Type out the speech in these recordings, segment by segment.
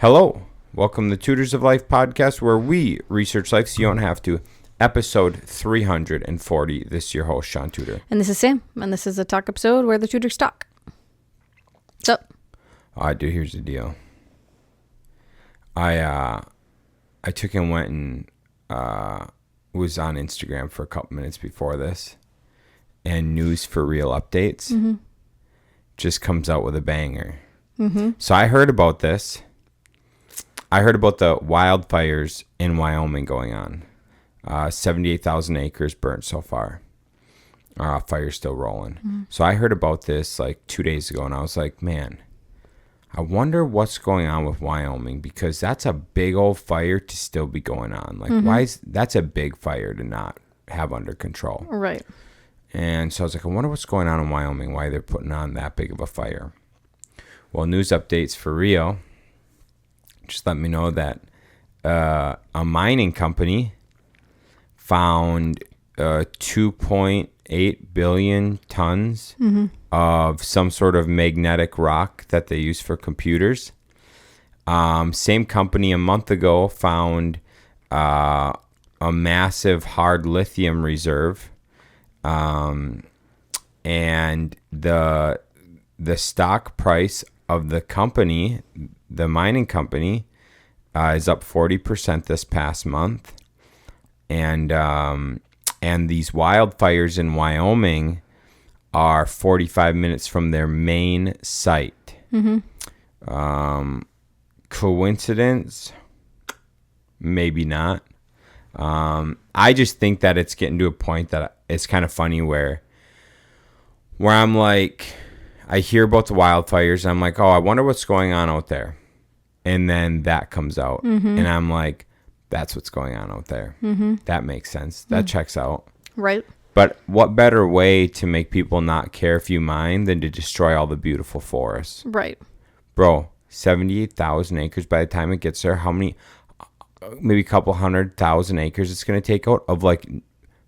Hello, welcome to the Tutors of Life podcast, where we research life so you don't have to. Episode 340. This is your host, Sean Tudor. And this is Sam, and this is a talk episode where the tutors talk. What's up? All right, dude, here's the deal. I took and went and was on Instagram for a couple minutes before this, and News for Real Updates just comes out with a banger. So I heard about this. I heard about the wildfires in Wyoming going on. 78,000 acres burnt so far. Fire's still rolling. So I heard about this like 2 days ago, and I was like, man, I wonder what's going on with Wyoming, because that's a big old fire to still be going on. Like, why is that's a big fire to not have under control? Right. And so I was like, I wonder what's going on in Wyoming, why they're putting on that big of a fire. Well, news updates for Rio just let me know that a mining company found 2.8 billion tons of some sort of magnetic rock that they use for computers. Same company a month ago found a massive hard lithium reserve. And the stock price of the company, the mining company, is up 40% this past month. And these wildfires in Wyoming are 45 minutes from their main site. Coincidence? Maybe not. I just think that it's getting to a point that it's kind of funny where I'm like, I hear about the wildfires, and I'm like, oh, I wonder what's going on out there. And then that comes out, and I'm like, that's what's going on out there. That makes sense. That checks out. Right. But what better way to make people not care if you mine than to destroy all the beautiful forests? Right. Bro, 78,000 acres. By the time it gets there, how many, maybe a couple 100,000 acres it's going to take out of like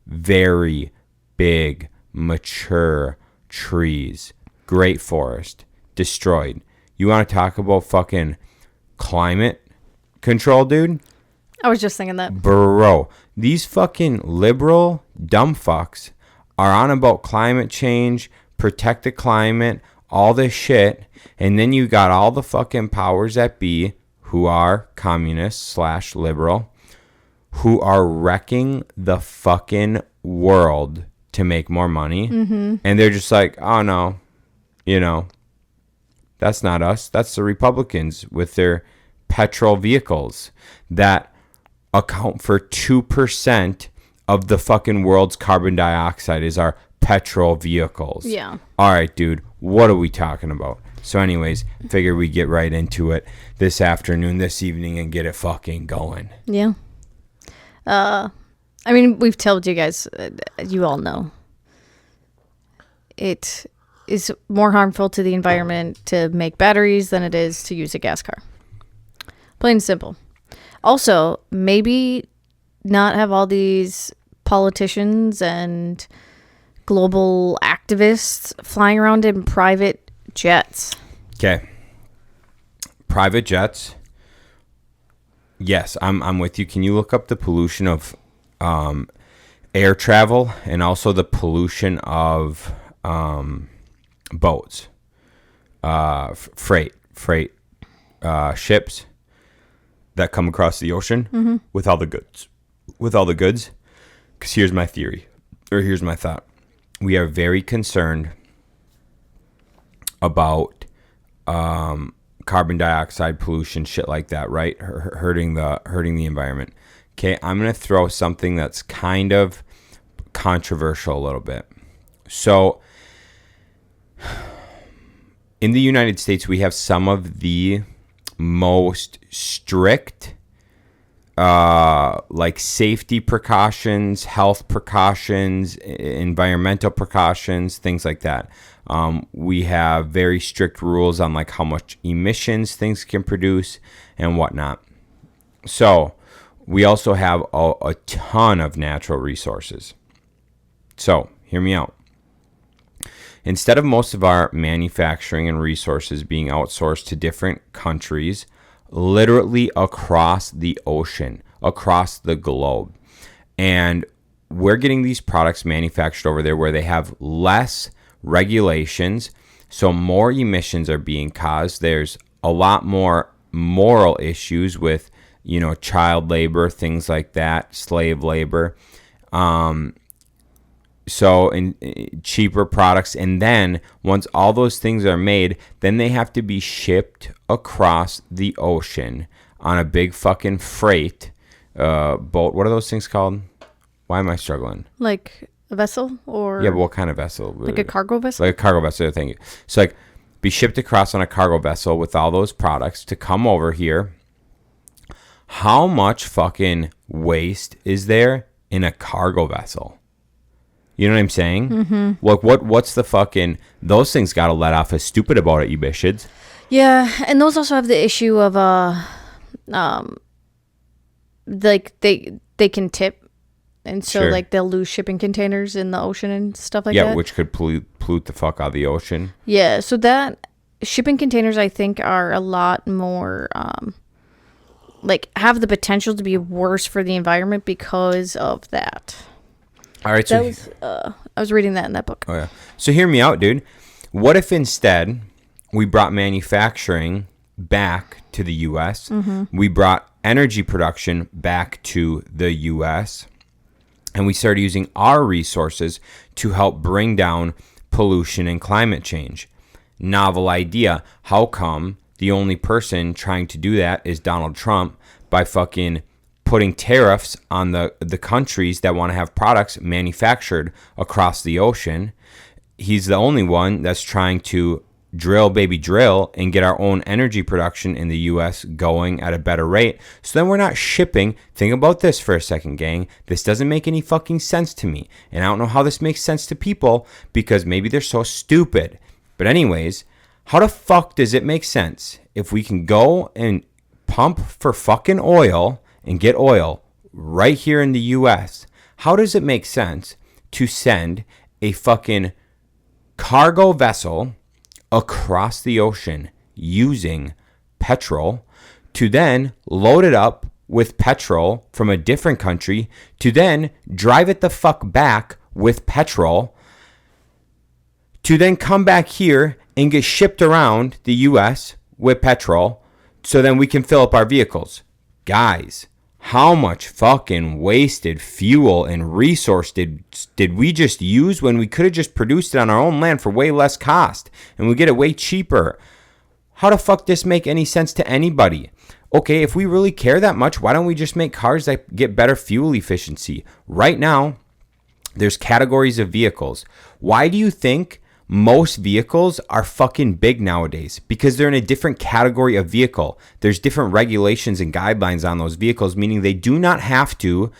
very big, mature trees. Great forest. Destroyed. You want to talk about fucking climate control, dude? I was just thinking that. Bro, these fucking liberal dumb fucks are on about climate change, protect the climate, all this shit, and then you got all the fucking powers that be, who are communists / liberal, who are wrecking the fucking world to make more money, and they're just like, oh no, that's not us, that's the Republicans with their petrol vehicles that account for 2% of the fucking world's carbon dioxide is our petrol vehicles. Yeah. All right, dude, what are we talking about? So anyways, figure we get right into it this afternoon, this evening, and get it fucking going. Yeah. I mean, we've told you guys, you all know, it is more harmful to the environment to make batteries than it is to use a gas car. Plain and simple. Also, maybe not have all these politicians and global activists flying around in private jets. Okay. Private jets. Yes, I'm with you. Can you look up the pollution of air travel and also the pollution of boats, freight ships that come across the ocean with all the goods. Because here's my theory, or here's my thought. We are very concerned about carbon dioxide pollution, shit like that, right? Hurting the environment. Okay, I'm gonna throw something that's kind of controversial a little bit. So, in the United States, we have some of the most strict like safety precautions, health precautions, environmental precautions, things like that. We have very strict rules on like how much emissions things can produce and whatnot. So we also have a ton of natural resources. So hear me out. Instead of most of our manufacturing and resources being outsourced to different countries literally across the ocean, across the globe. And we're getting these products manufactured over there where they have less regulations, so more emissions are being caused. There's a lot more moral issues with, child labor, things like that, slave labor. So in cheaper products, and then once all those things are made, then they have to be shipped across the ocean on a big fucking freight boat. What are those things called? Why am I struggling? Like a vessel, or yeah, but what kind of vessel? Like a cargo vessel. Like a cargo vessel. Thank you. So like, be shipped across on a cargo vessel with all those products to come over here. How much fucking waste is there in a cargo vessel? You know what I'm saying? Mm-hmm. What's the fucking... Those things got to let off as stupid about it, emissions. Yeah, and those also have the issue of like they can tip, and so Sure. like they'll lose shipping containers in the ocean and stuff like that. Yeah, which could pollute the fuck out of the ocean. Yeah, so that shipping containers, I think, are a lot more like have the potential to be worse for the environment because of that. All right, That was I was reading that in that book. Oh yeah. So hear me out, dude. What if instead we brought manufacturing back to the U.S.? Mm-hmm. We brought energy production back to the U.S. and we started using our resources to help bring down pollution and climate change. Novel idea. How come the only person trying to do that is Donald Trump by fucking putting tariffs on the countries that want to have products manufactured across the ocean? He's the only one that's trying to drill, baby, drill, and get our own energy production in the U.S. going at a better rate. So then we're not shipping. Think about this for a second, gang. This doesn't make any fucking sense to me. And I don't know how this makes sense to people because maybe they're so stupid. But anyways, how the fuck does it make sense if we can go and pump for fucking oil and get oil right here in the U.S.? How does it make sense to send a fucking cargo vessel across the ocean using petrol to then load it up with petrol from a different country to then drive it the fuck back with petrol to then come back here and get shipped around the U.S. with petrol so then we can fill up our vehicles? Guys, how much fucking wasted fuel and resource did we just use when we could have just produced it on our own land for way less cost and we get it way cheaper? How the fuck does this make any sense to anybody? Okay, if we really care that much, why don't we just make cars that get better fuel efficiency? Right now, there's categories of vehicles. Why do you think most vehicles are fucking big nowadays? Because they're in a different category of vehicle. There's different regulations and guidelines on those vehicles, meaning they do not have to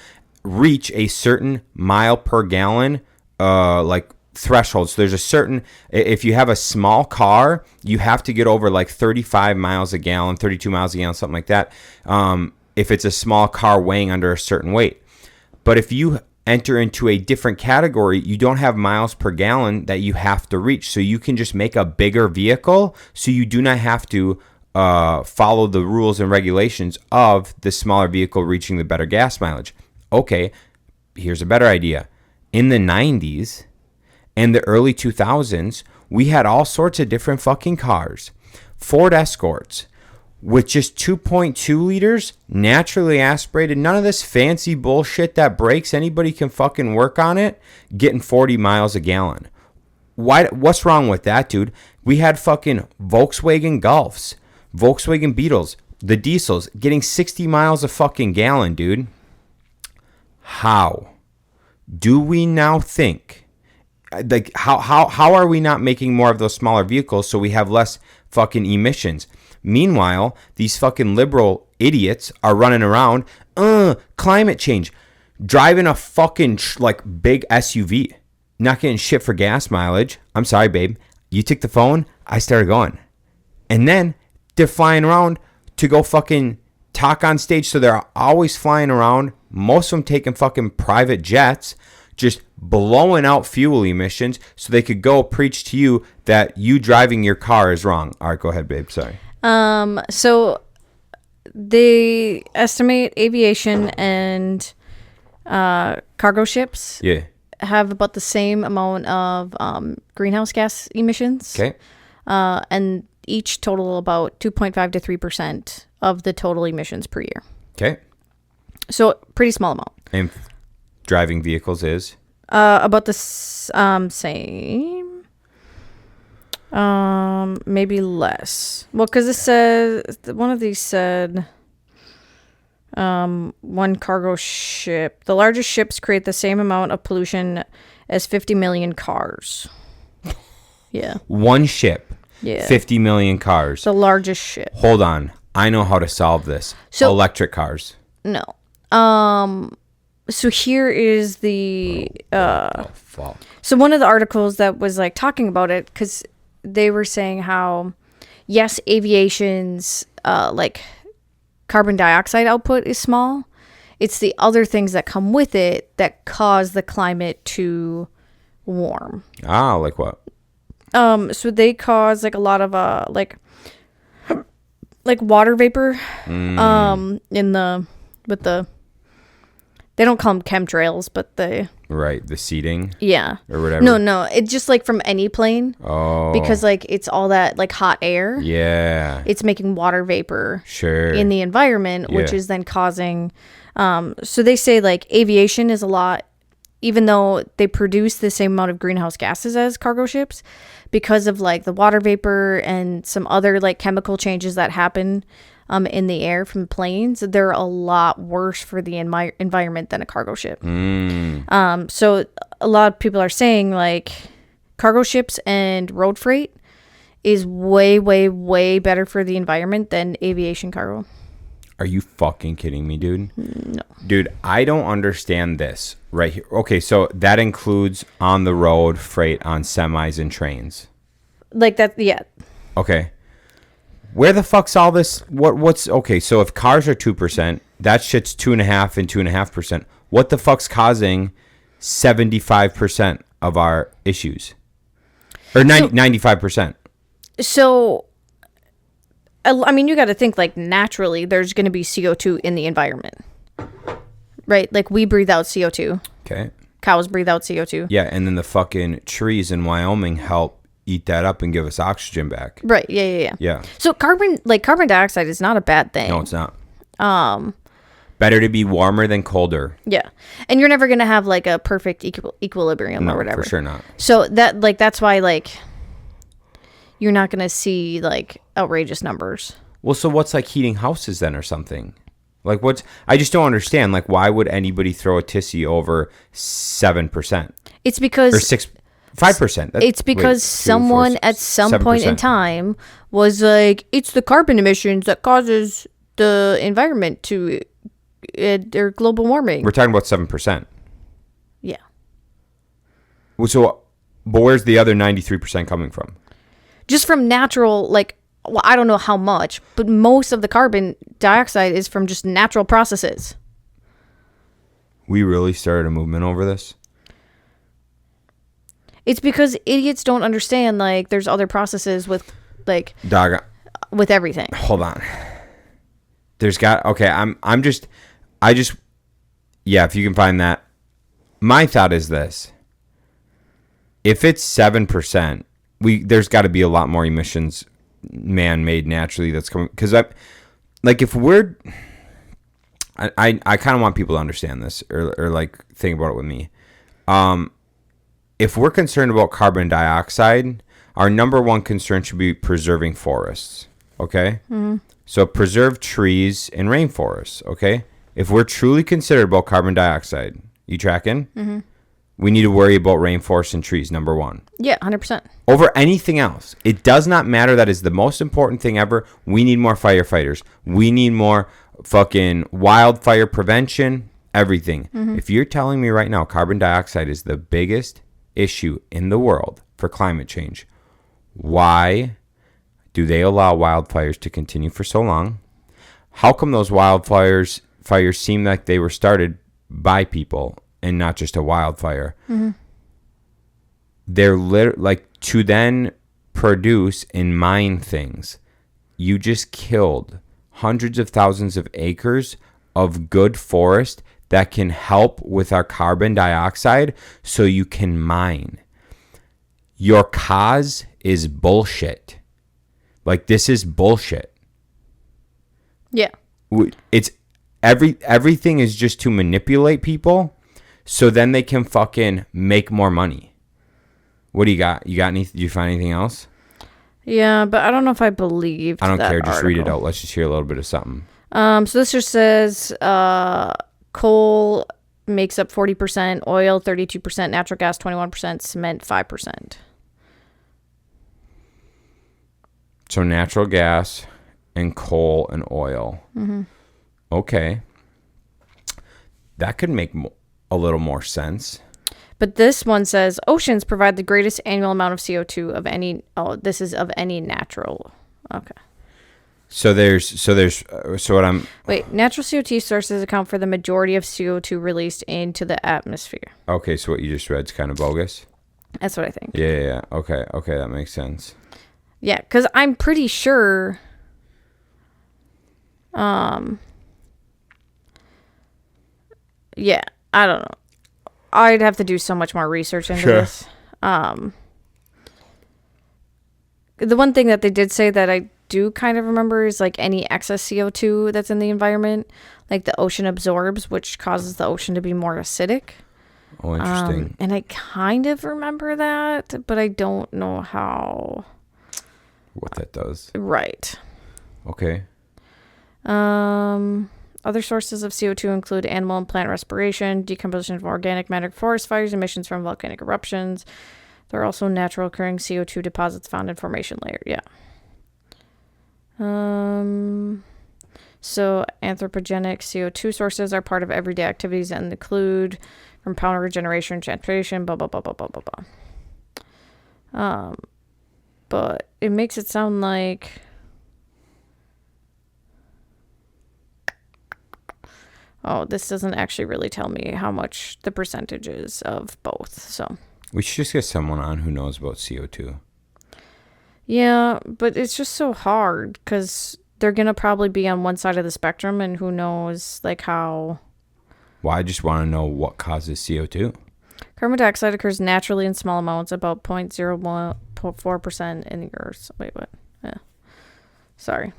reach a certain mile per gallon like threshold. So there's a certain, if you have a small car, you have to get over like 35 miles a gallon, 32 miles a gallon, something like that. If it's a small car weighing under a certain weight. But if you enter into a different category, you don't have miles per gallon that you have to reach. So you can just make a bigger vehicle so you do not have to follow the rules and regulations of the smaller vehicle reaching the better gas mileage. Okay, here's a better idea. In the 90s and the early 2000s, we had all sorts of different fucking cars. Ford Escorts with just 2.2 liters, naturally aspirated, none of this fancy bullshit that breaks. Anybody can fucking work on it, getting 40 miles a gallon. What's wrong with that, dude? We had fucking Volkswagen Golfs, Volkswagen Beetles, the diesels, getting 60 miles a fucking gallon, dude. How do we now think? Like, how are we not making more of those smaller vehicles so we have less fucking emissions? Meanwhile, these fucking liberal idiots are running around, climate change, driving a fucking like big SUV, not getting shit for gas mileage. I'm sorry, babe. You took the phone, I started going. And then they're flying around to go fucking talk on stage. So they're always flying around, most of them taking fucking private jets, just blowing out fuel emissions so they could go preach to you that you driving your car is wrong. All right, go ahead, babe. Sorry. So they estimate aviation and cargo ships Yeah. have about the same amount of greenhouse gas emissions. Okay. And each total about 2.5 to 3% of the total emissions per year. Okay. So pretty small amount. And driving vehicles is? About the same. Maybe less. Well, because it says one of these said one cargo ship. The largest ships create the same amount of pollution as 50 million cars. Yeah. One ship. Yeah. 50 million cars. The largest ship. Hold on. I know how to solve this. So- electric cars. No. So here is the Fuck. so one of the articles that was like talking about it, because they were saying how yes, aviation's like carbon dioxide output is small. It's the other things that come with it that cause the climate to warm. Ah, like what? So they cause like a lot of like water vapor in the with the, they don't call them chemtrails, but Right, the seating yeah. or whatever. No, it's just like from any plane. Oh. Because like it's all that like hot air. Yeah. It's making water vapor Sure. in the environment, which Yeah. is then causing so they say like aviation is a lot, even though they produce the same amount of greenhouse gases as cargo ships, because of like the water vapor and some other like chemical changes that happen in the air from planes, they're a lot worse for the environment than a cargo ship. So a lot of people are saying like cargo ships and road freight is way, way, way better for the environment than aviation cargo. Are you fucking kidding me, dude? No. Dude, I don't understand this right here. Okay, so that includes on the road freight on semis and trains. Like that, yeah. Okay. Where the fuck's all this? What's okay? So if cars are 2%, that shit's 2.5% and 2.5%. What the fuck's causing 75% of our issues, or 95%? So, I mean, you got to think like naturally there's going to be CO2 in the environment, right? Like we breathe out CO2. Okay. Cows breathe out CO2. Yeah, and then the fucking trees in Wyoming help eat that up and give us oxygen back. Right. Yeah. Yeah. So carbon dioxide is not a bad thing. No, it's not. Better to be warmer than colder. Yeah. And you're never going to have like a perfect equilibrium or whatever. For sure not. So that's why like you're not going to see like outrageous numbers. Well, so what's like heating houses then or something? Like I just don't understand. Like why would anybody throw a tissy over 7%? It's because or 5%. It's because someone at some 7%. point in time was like, it's the carbon emissions that causes the environment to or global warming. We're talking about 7%. Yeah. Well, so, but where's the other 93% coming from? Just from natural, like, well, I don't know how much, but most of the carbon dioxide is from just natural processes. We really started a movement over this? It's because idiots don't understand, like, there's other processes with, like, Dog, with everything. hold on. Yeah, if you can find that. My thought is this. If it's 7%, there's got to be a lot more emissions man-made naturally that's coming. Because if we're... I kind of want people to understand this or like think about it with me. If we're concerned about carbon dioxide, our number one concern should be preserving forests. Okay? Mm-hmm. So preserve trees and rainforests. Okay? If we're truly concerned about carbon dioxide, you tracking? Mm-hmm. We need to worry about rainforests and trees, number one. Yeah, 100%. Over anything else. It does not matter. That is the most important thing ever. We need more firefighters. We need more fucking wildfire prevention, everything. Mm-hmm. If you're telling me right now carbon dioxide is the biggest issue in the world for climate change, why do they allow wildfires to continue for so long? How come those fires seem like they were started by people and not just a wildfire? Mm-hmm. They're like to then produce and mine things. You just killed hundreds of thousands of acres of good forest that can help with our carbon dioxide so you can mine. Your cause is bullshit. Like, this is bullshit. Yeah. It's everything is just to manipulate people so then they can fucking make more money. What do you got? You got any? Do you find anything else? Yeah, but I don't know if I believe. I don't care. Just article. read it out. Let's just hear a little bit of something. So this just says coal makes up 40%, oil 32%, natural gas 21%, cement 5%. So natural gas and coal and oil. Mm-hmm. Okay. That could make a little more sense. But this one says oceans provide the greatest annual amount of CO2 of any. Oh, this is of any natural. Okay. So what I'm. Wait, natural CO2 sources account for the majority of CO2 released into the atmosphere. Okay, so what you just read is kind of bogus. That's what I think. Yeah. Okay, that makes sense. Yeah, because I'm pretty sure. Yeah, I don't know. I'd have to do so much more research into this. The one thing that they did say that I do kind of remember is like any excess CO2 that's in the environment, like the ocean absorbs, which causes the ocean to be more acidic. Oh, interesting. And I kind of remember that, but I don't know how. What that does. Right. Okay. Other sources of CO2 include animal and plant respiration, decomposition of organic matter, forest fires, emissions from volcanic eruptions. There are also natural occurring CO2 deposits found in formation layer. Yeah. So anthropogenic CO2 sources are part of everyday activities and include from power generation, transportation, blah, blah, blah, blah, blah, blah, blah. But it makes it sound like... Oh, this doesn't actually really tell me how much the percentage is of both, so... We should just get someone on who knows about CO2. Yeah, but it's just so hard because they're going to probably be on one side of the spectrum and who knows like how... Well, I just want to know what causes CO2. Carbon dioxide occurs naturally in small amounts, about 0.04% in the Earth. Wait, what? Yeah. Sorry.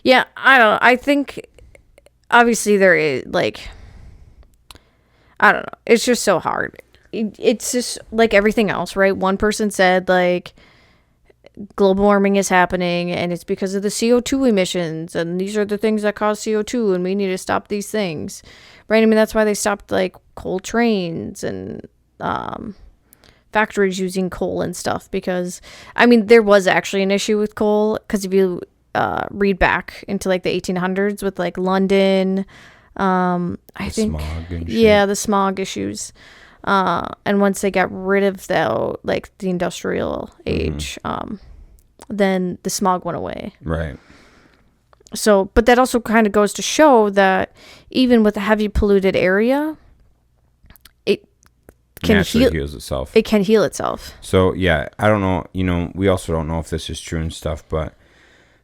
Yeah, I don't know. I think obviously there is like... I don't know. It's just so hard. It's just like everything else, right? One person said like global warming is happening and it's because of the CO2 emissions and these are the things that cause CO2 and we need to stop these things, right? I mean, that's why they stopped like coal trains and factories using coal and stuff because, I mean, there was actually an issue with coal because if you read back into like the 1800s with like London, I think, smog and shit. Yeah, the smog issues. And once they got rid of the industrial age, then the smog went away. Right. So, but that also kind of goes to show that even with a heavy polluted area, it can heals itself. It can heal itself. So, yeah, I don't know. You know, we also don't know if this is true and stuff, but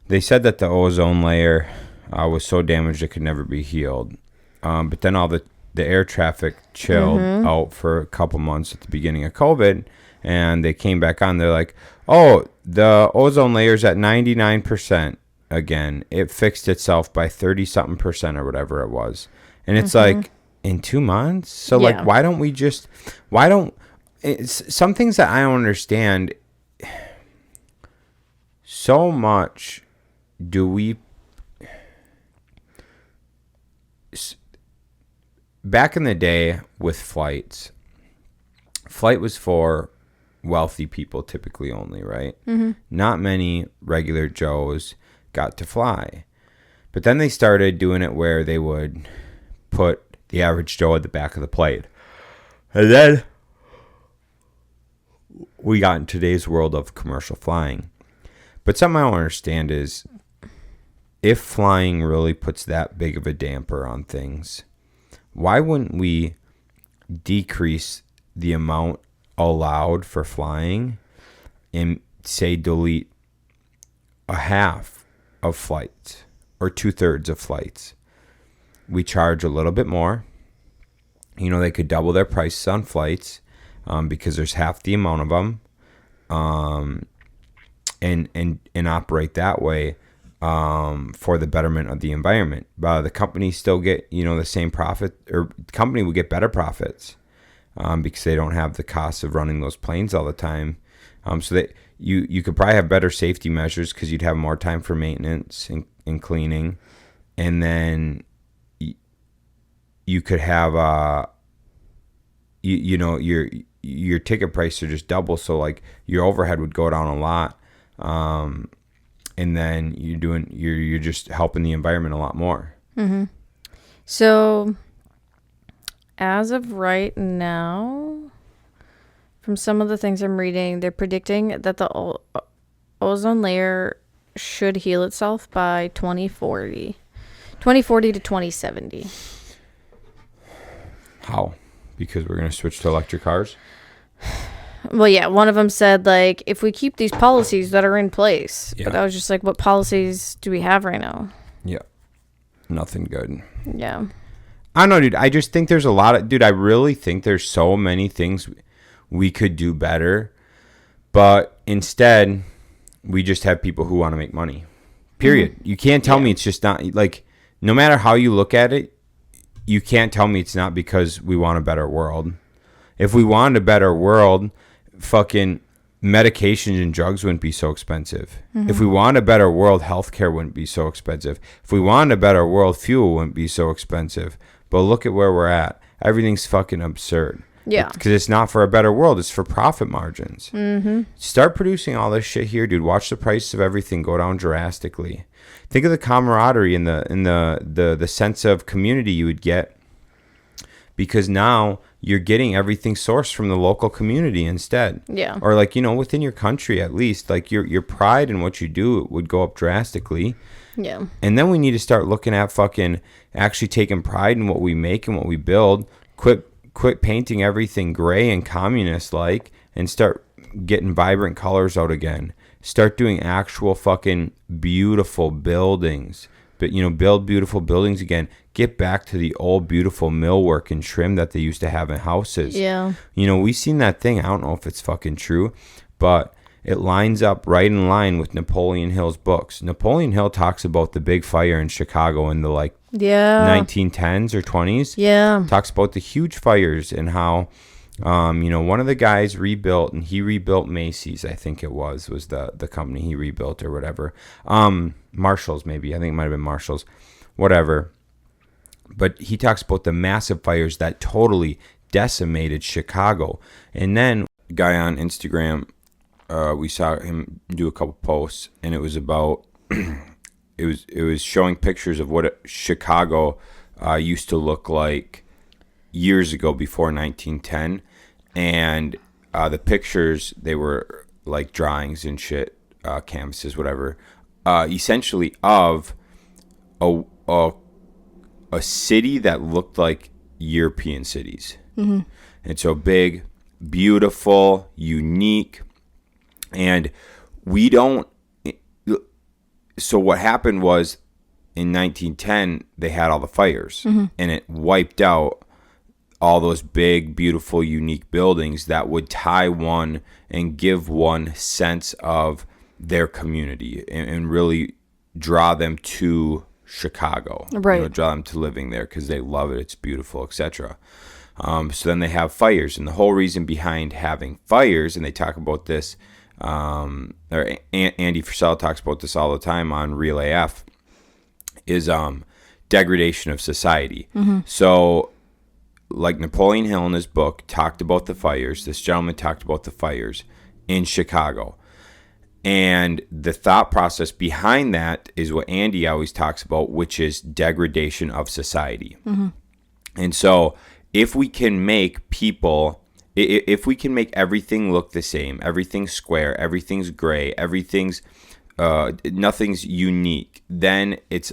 they said that the ozone layer was so damaged it could never be healed. But then all the air traffic chilled out for a couple months at the beginning of COVID, and they came back on. They're like, oh, the ozone layer's at 99% again. It fixed itself by 30-something% or whatever it was. And it's like, in 2 months? So, like, some things that I don't understand, so much do we... Back in the day with flight was for wealthy people typically only, right? Not many regular Joes got to fly. But then they started doing it where they would put the average Joe at the back of the plane. And then we got in today's world of commercial flying. But something I don't understand is if flying really puts that big of a damper on things, why wouldn't we decrease the amount allowed for flying and say delete a half of flights or 2/3 of flights. We charge a little bit more. You know, they could double their prices on flights because there's half the amount of them, and operate that way for the betterment of the environment. The companies still get, you know, the same profit, or the company would get better profits because they don't have the cost of running those planes all the time. So that you could probably have better safety measures because you'd have more time for maintenance and cleaning, and then you could have you know, your ticket price would just double, so like your overhead would go down a lot, and then you're just helping the environment a lot more. Mm-hmm. So as of right now, from some of the things I'm reading, they're predicting that the ozone layer should heal itself by 2040 to 2070. How? Because we're going to switch to electric cars? Well, yeah, one of them said, like, if we keep these policies that are in place. Yeah. But I was just like, what policies do we have right now? Yeah. Nothing good. Yeah. I don't know, dude. I just think there's a lot of... Dude, I really think there's so many things we could do better. But instead, we just have people who want to make money. Period. Mm-hmm. You can't tell me it's just not... Like, no matter how you look at it, you can't tell me it's not because we want a better world. If we wanted a better world, fucking medications and drugs wouldn't be so expensive. Mm-hmm. If we wanted a better world, healthcare wouldn't be so expensive. If we wanted a better world, fuel wouldn't be so expensive. But look at where we're at. Everything's fucking absurd. Yeah. Because it's not for a better world. It's for profit margins. Mm-hmm. Start producing all this shit here, dude. Watch the price of everything go down drastically. Think of the camaraderie and the sense of community you would get, because now you're getting everything sourced from the local community instead. Yeah. Or like, you know, within your country at least, like your pride in what you do would go up drastically. Yeah. And then we need to start looking at fucking actually taking pride in what we make and what we build. Quit painting everything gray and communist like, and start getting vibrant colors out again. Start doing actual fucking beautiful buildings. But, you know, build beautiful buildings again. Get back to the old beautiful millwork and trim that they used to have in houses. Yeah. You know, we seen that thing. I don't know if it's fucking true, but it lines up right in line with Napoleon Hill's books. Napoleon Hill talks about the big fire in Chicago in the 1910s or 20s. Yeah. Talks about the huge fires and how, you know, one of the guys rebuilt, and he rebuilt Macy's, I think it was the company he rebuilt or whatever. Marshall's maybe. I think it might have been Marshall's. Whatever. But he talks about the massive fires that totally decimated Chicago. And then a guy on Instagram, we saw him do a couple posts, and it was about it was showing pictures of what Chicago used to look like years ago before 1910, and the pictures, they were like drawings and shit, canvases, whatever, essentially of a city that looked like European cities. Mm-hmm. And so big, beautiful, unique, and we don't. So what happened was, in 1910 they had all the fires, mm-hmm. and it wiped out all those big, beautiful, unique buildings that would tie one and give one sense of their community and really draw them to Chicago. Right. You know, draw them to living there because they love it, it's beautiful, etc. So then they have fires, and the whole reason behind having fires, and they talk about this, or Andy Frisell talks about this all the time on Real AF, is degradation of society. Mm-hmm. So like Napoleon Hill in his book talked about the fires, this gentleman talked about the fires in Chicago. And the thought process behind that is what Andy always talks about, which is degradation of society. Mm-hmm. And so if we can make people, if we can make everything look the same, everything's square, everything's gray, everything's, nothing's unique, then it's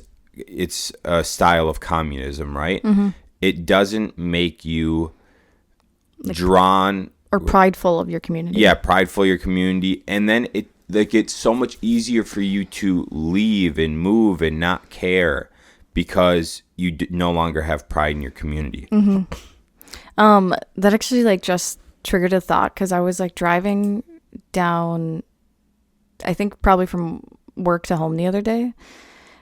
a style of communism, right? Mm-hmm. It doesn't make you drawn or prideful of your community. Yeah, prideful of your community. And then like it's so much easier for you to leave and move and not care because you no longer have pride in your community. That actually like just triggered a thought because I was like driving down, I think probably from work to home the other day,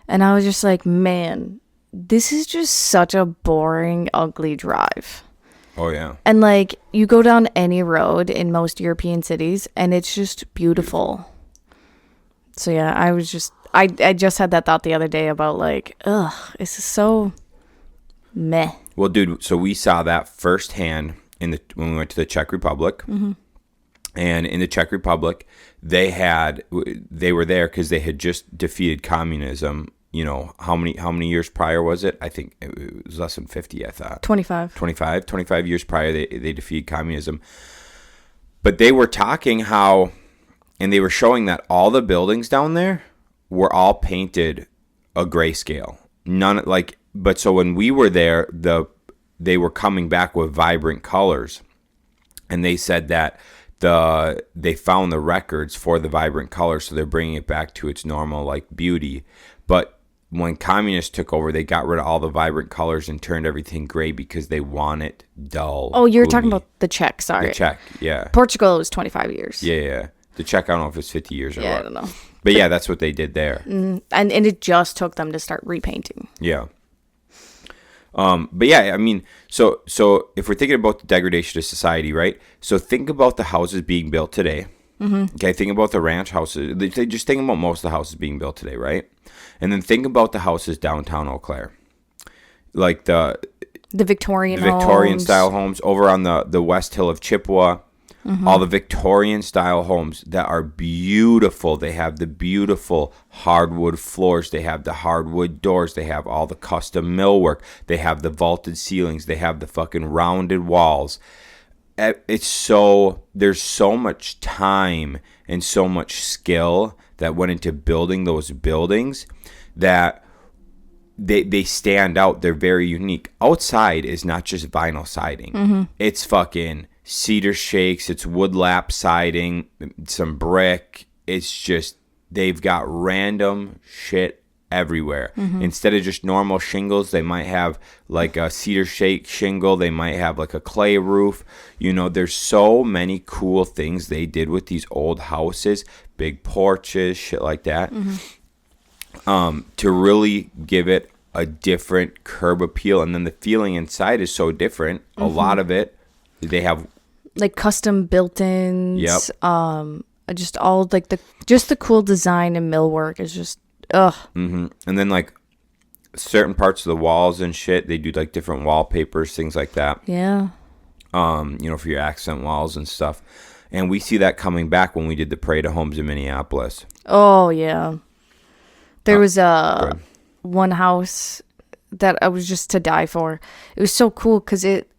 and I was just like, man, this is just such a boring, ugly drive. Oh yeah. And like you go down any road in most European cities and it's just beautiful. So yeah, I just had that thought the other day about like, ugh, this is so meh. Well, dude, so we saw that firsthand when we went to the Czech Republic. And in the Czech Republic, they were there because they had just defeated communism. You know, how many years prior was it? I think it was less than 50, I thought. 25 years prior, they defeated communism. But they were talking and they were showing that all the buildings down there were all painted a grayscale. But so when we were there, they were coming back with vibrant colors. And they said that they found the records for the vibrant colors, so they're bringing it back to its normal like beauty. But when communists took over, they got rid of all the vibrant colors and turned everything gray because they want it dull. Oh, you're talking about the Czech, sorry. The Czech, yeah. Portugal was 25 years. Yeah. The Czech, I don't know if it's 50 years or what. I don't know. But yeah, that's what they did there. And it just took them to start repainting. Yeah. But yeah, I mean, so if we're thinking about the degradation of society, right? So think about the houses being built today. Okay, think about the ranch houses. Just think about most of the houses being built today, right? And then think about the houses downtown Eau Claire, like the Victorian style homes over on the West Hill of Chippewa. All the Victorian style homes that are beautiful. They have the beautiful hardwood floors. They have the hardwood doors. They have all the custom millwork. They have the vaulted ceilings. They have the fucking rounded walls. There's so much time and so much skill that went into building those buildings that they stand out. They're very unique. Outside is not just vinyl siding. It's fucking cedar shakes, it's wood lap siding, some brick. It's just, they've got random shit everywhere. Instead of just normal shingles, they might have like a cedar shake shingle. They might have like a clay roof. You know, there's so many cool things they did with these old houses, big porches, shit like that, to really give it a different curb appeal. And then the feeling inside is so different. A lot of it, they have like custom built-ins. Yep. Just all like the cool design and millwork is just ugh. And then like certain parts of the walls and shit, they do like different wallpapers, things like that. Yeah. You know, for your accent walls and stuff. And we see that coming back when we did the Parade of Homes in Minneapolis. Oh yeah. There was one house that I was just to die for. It was so cool because it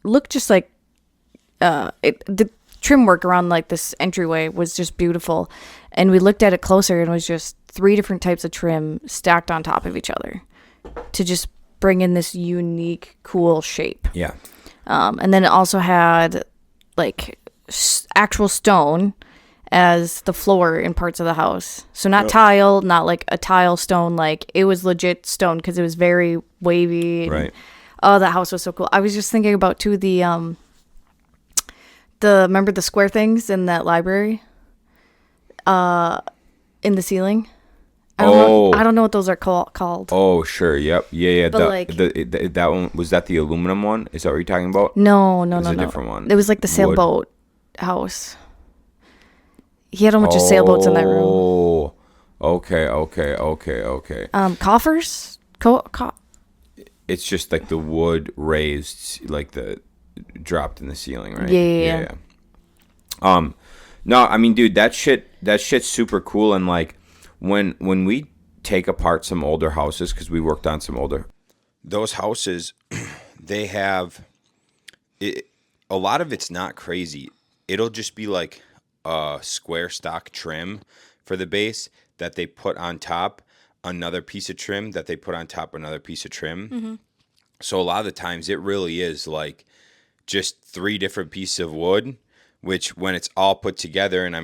looked just like the trim work around like this entryway was just beautiful, and we looked at it closer and it was just 3 different types of trim stacked on top of each other to just bring in this unique, cool shape. Yeah. And then it also had like actual stone as the floor in parts of the house. So not tile, not like a tile stone, like it was legit stone because it was very wavy. Right. Oh, that house was so cool. I was just thinking about too the remember the square things in that library? In the ceiling? I don't know what those are called. Oh, sure. Yep. Yeah. But that one, was that the aluminum one? Is that what you're talking about? No. It was a different one. It was like the sailboat house. He had a bunch of sailboats in that room. Oh, okay. Coffers? It's just like the wood raised, like the dropped in the ceiling, right? Yeah. No, I mean, dude, that shit's super cool. And like when we take apart some older houses, because we worked on some older, those houses, they have it. A lot of it's not crazy. It'll just be like a square stock trim for the base that they put on top, another piece of trim that they put on top, another piece of trim. So a lot of the times it really is like just 3 different pieces of wood which when it's all put together, and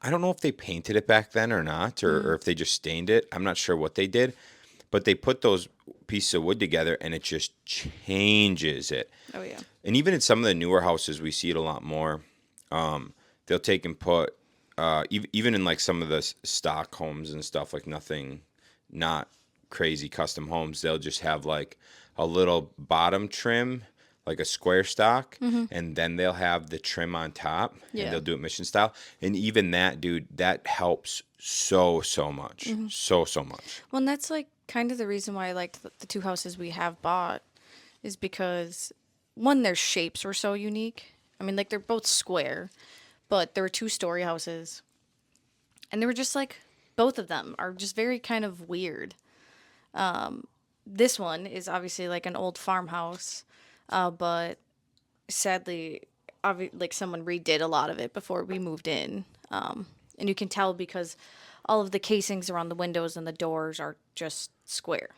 I don't know if they painted it back then or not, or if they just stained it. I'm not sure what they did, but they put those pieces of wood together and it just changes it. Oh yeah. And even in some of the newer houses, we see it a lot more. They'll take and put, even in like some of the stock homes and stuff, like nothing, not crazy custom homes, they'll just have like a little bottom trim, like a square stock, and then they'll have the trim on top, Yeah. and they'll do it mission style. And even that, dude, that helps so much, so much. Well, and that's like kind of the reason why I liked the two houses we have bought is because one, their shapes were so unique. I mean, like they're both square, but there were 2-story houses, and they were just like both of them are just very kind of weird. This one is obviously like an old farmhouse, but sadly, like someone redid a lot of it before we moved in, and you can tell because all of the casings around the windows and the doors are just square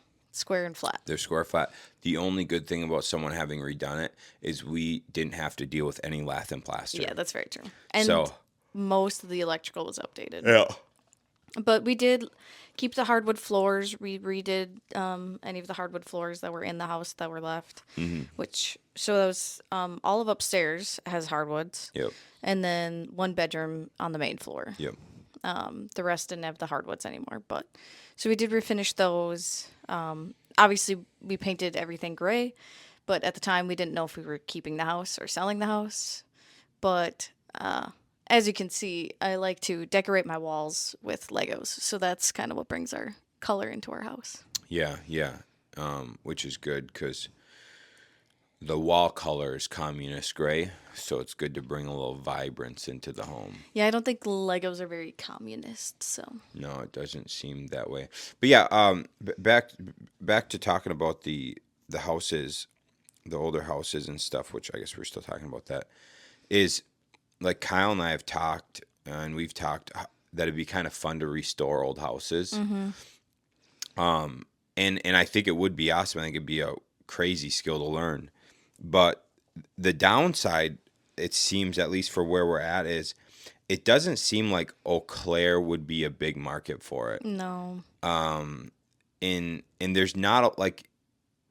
and flat. They're square flat. The only good thing about someone having redone it is we didn't have to deal with any lath and plaster. Yeah, that's very true. And So most of the electrical was updated. yeah. But we did keep the hardwood floors. We redid any of the hardwood floors that were in the house that were left. Which so that was all of upstairs has hardwoods. Yep. And then one bedroom on the main floor. Yep. The rest didn't have the hardwoods anymore. But so we did refinish those. Obviously, we painted everything gray, but at the time we didn't know if we were keeping the house or selling the house. But as you can see, I like to decorate my walls with Legos, so that's kind of what brings our color into our house. Yeah, yeah. Which is good because the wall color is communist gray, so it's good to bring a little vibrance into the home. Yeah, I don't think Legos are very communist, so. No, it doesn't seem that way. But yeah, back to talking about the houses, the older houses and stuff, which I guess we're still talking about that, is like Kyle and I have talked, and we've talked that it'd be kind of fun to restore old houses. And I think it would be awesome. I think it'd be a crazy skill to learn. But the downside, it seems, at least for where we're at, is it doesn't seem like Eau Claire would be a big market for it. No. And there's not like,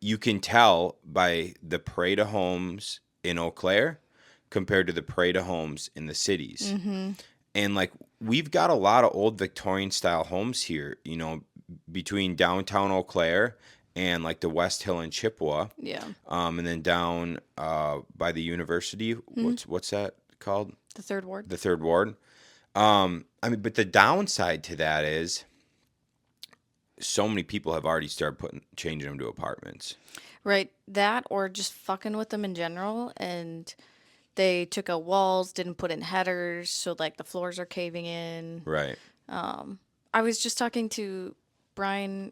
you can tell by the parade of homes in Eau Claire compared to the parade of homes in the cities. And like, we've got a lot of old Victorian style homes here, you know, between downtown Eau Claire and like the West Hill and Chippewa. Yeah. And then down by the university, what's that called? The third ward. The third ward. I mean, but the downside to that is so many people have already started changing them to apartments. Right. That or just fucking with them in general. And they took out walls, didn't put in headers, so like the floors are caving in. Right. I was just talking to Brian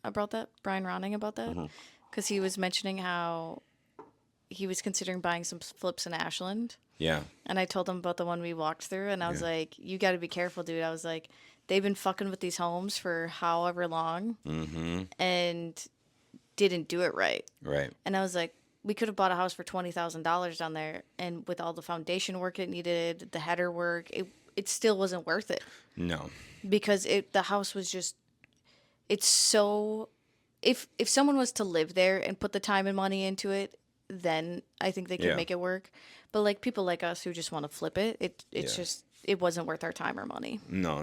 Ronning about that. Because he was mentioning how he was considering buying some flips in Ashland. Yeah. And I told him about the one we walked through, and I was like, you got to be careful, dude. I was like, they've been fucking with these homes for however long and didn't do it right. Right. And I was like, we could have bought a house for $20,000 down there, and with all the foundation work it needed, the header work, it still wasn't worth it. No. Because the house was just, it's so, if someone was to live there and put the time and money into it, then I think they could make it work. But like people like us who just want to flip it, it's just, it wasn't worth our time or money. No,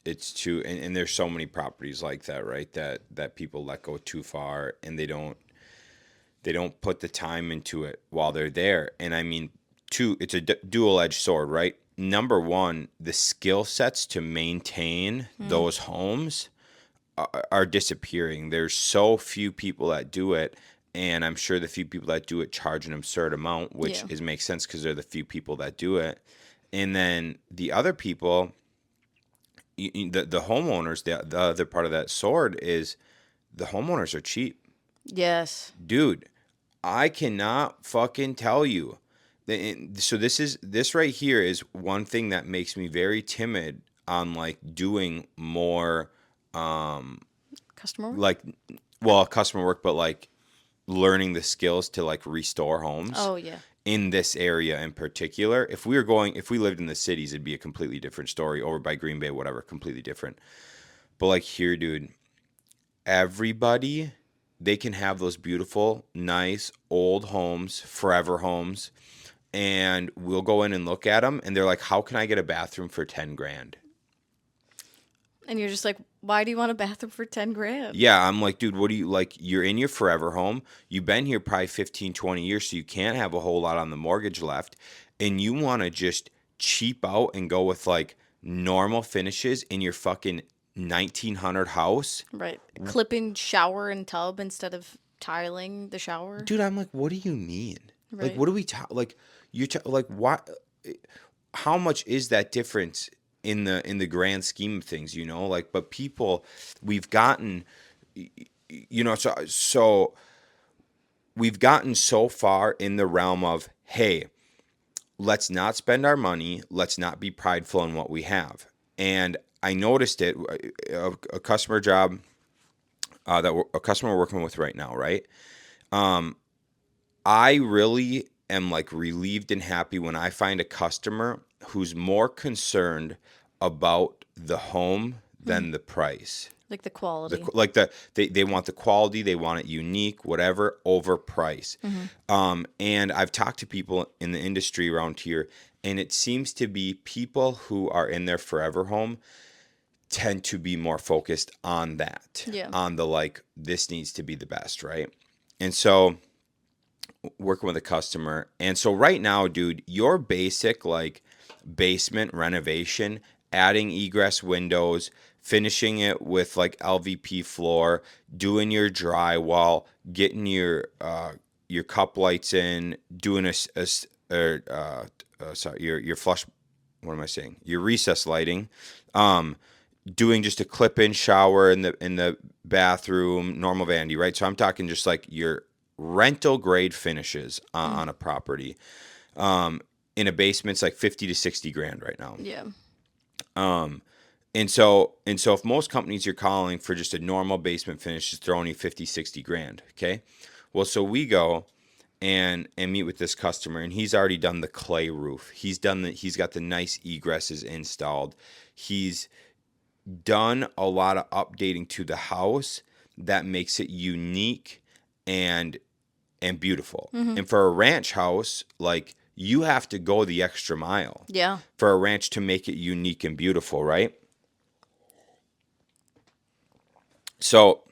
it's too, and there's so many properties like that, right? That people let go too far, and they don't put the time into it while they're there. And I mean, it's a dual-edged sword, right? Number one, the skill sets to maintain those homes are disappearing. There's so few people that do it, and I'm sure the few people that do it charge an absurd amount, which makes sense because they're the few people that do it. And then the other people, the homeowners, the other part of that sword is the homeowners are cheap. Yes. Dude, I cannot fucking tell you. So this right here is one thing that makes me very timid on like doing more Customer work? like customer work, but like learning the skills to like restore homes. Oh, yeah. in this area in particular. If we lived in the cities, it'd be a completely different story. Over by Green Bay, whatever, completely different. But like here, dude, everybody, they can have those beautiful, nice old homes, forever homes, and we'll go in and look at them, and they're like, "How can I get a bathroom for 10 grand?" And you're just like, why do you want a bathroom for 10 grand? Yeah, I'm like, dude, what do you like? You're in your forever home. You've been here probably 15, 20 years, so you can't have a whole lot on the mortgage left. And you want to just cheap out and go with like normal finishes in your fucking 1900 house? Right. Clipping shower and tub instead of tiling the shower. Dude, I'm like, what do you mean? Like, Right. what do we like? Like, what? How much is that difference in the grand scheme of things? Like, but people, we've gotten, so we've gotten so far in the realm of, hey, let's not spend our money, let's not be prideful in what we have. And I noticed it, a customer job a customer we're working with right now, right? I really am like relieved and happy when I find a customer who's more concerned about the home than the price. Like the quality. They want the quality, they want it unique, whatever, over price. And I've talked to people in the industry around here, and it seems to be people who are in their forever home tend to be more focused on that, Yeah. on the like, this needs to be the best, right? And so working with a customer, and so right now, dude, your basic like basement renovation, adding egress windows, finishing it with like LVP floor, doing your drywall, getting your cup lights in, doing your flush, what am I saying? Your recess lighting, doing just a clip-in shower in the bathroom, normal vanity, right? So I'm talking just like your rental grade finishes on a property. In a basement, it's like 50 to 60 grand right now. Yeah. And so if most companies you're calling for just a normal basement finish is throwing you 50, 60 grand. Okay. Well, so we go and meet with this customer, and he's already done the clay roof. He's got the nice egresses installed. He's done a lot of updating to the house that makes it unique and beautiful. And for a ranch house, like, you have to go the extra mile Yeah. for a ranch to make it unique and beautiful, right? So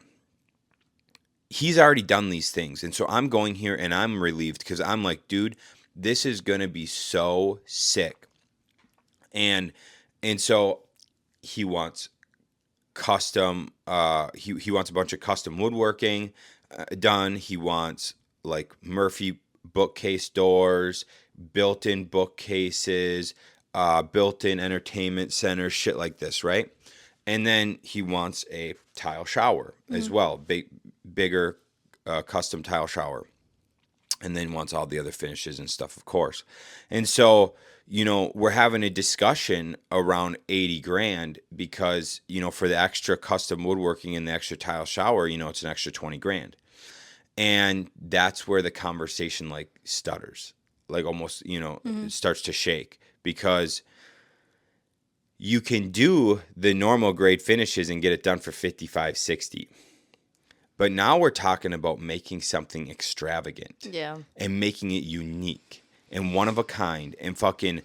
he's already done these things. And so I'm going here and I'm relieved because I'm like, dude, this is going to be so sick. And so he wants custom, he wants a bunch of custom woodworking done. He wants like Murphy bookcase doors, built-in bookcases, built-in entertainment center, shit like this, right? And then he wants a tile shower as well, bigger custom tile shower. And then wants all the other finishes and stuff, of course. And so, we're having a discussion around 80 grand because, for the extra custom woodworking and the extra tile shower, it's an extra 20 grand. And that's where the conversation like stutters, like almost, it starts to shake, because you can do the normal grade finishes and get it done for 55, 60. But now we're talking about making something extravagant. Yeah. And making it unique and one of a kind and fucking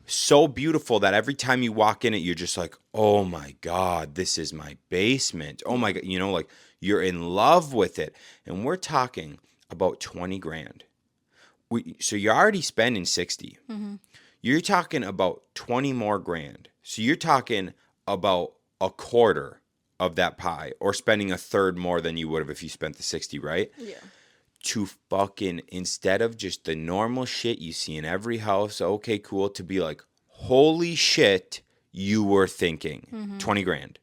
so beautiful that every time you walk in it, you're just like, oh my God, this is my basement. Oh my God, like, you're in love with it. And we're talking about 20 grand. So you're already spending 60. You're talking about 20 more grand. So you're talking about a quarter of that pie, or spending a third more than you would have if you spent the 60, right? Yeah. To fucking, instead of just the normal shit you see in every house, okay, cool, to be like, holy shit, you were thinking 20 grand.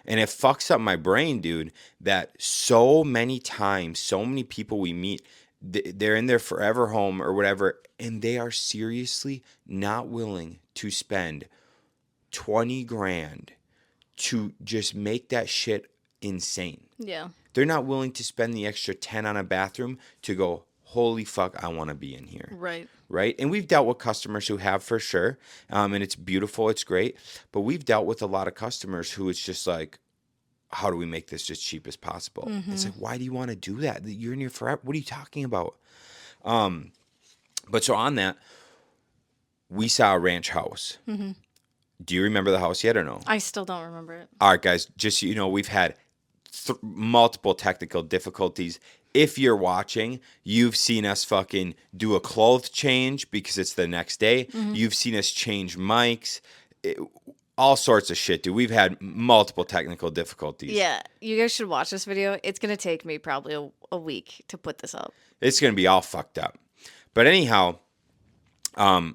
And it fucks up my brain, dude, that so many times, so many people we meet, they're in their forever home or whatever, and they are seriously not willing to spend 20 grand to just make that shit insane. Yeah. They're not willing to spend the extra 10 on a bathroom to go, holy fuck, I want to be in here. Right. Right. And we've dealt with customers who have for sure. And it's beautiful. It's great. But we've dealt with a lot of customers who it's just like, how do we make this as cheap as possible? It's like, why do you want to do that? You're in here forever. What are you talking about? But so on that, we saw a ranch house. Do you remember the house yet or no? I still don't remember it. All right, guys, just so you know, we've had multiple technical difficulties. If you're watching, you've seen us fucking do a clothes change because it's the next day. You've seen us change mics. All sorts of shit, dude. We've had multiple technical difficulties. Yeah, you guys should watch this video. It's going to take me probably a week to put this up. It's going to be all fucked up. But anyhow, I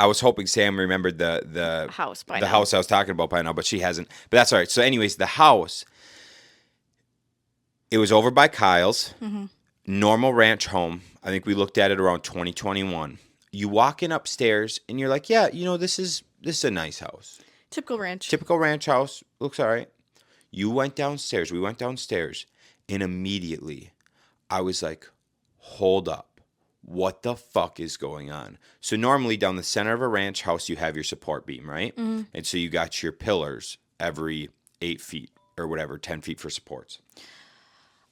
was hoping Sam remembered the house by the now. house I was talking about by now, but she hasn't. But that's all right. So anyways, the house, it was over by Kyle's. Normal ranch home. I think we looked at it around 2021. You walk in upstairs and you're like, yeah, this is a nice house. Typical ranch. Typical ranch house. Looks all right. You went downstairs. We went downstairs. And immediately I was like, hold up. What the fuck is going on? So normally down the center of a ranch house, you have your support beam, right? And so you got your pillars every 8 feet or whatever, 10 feet for supports.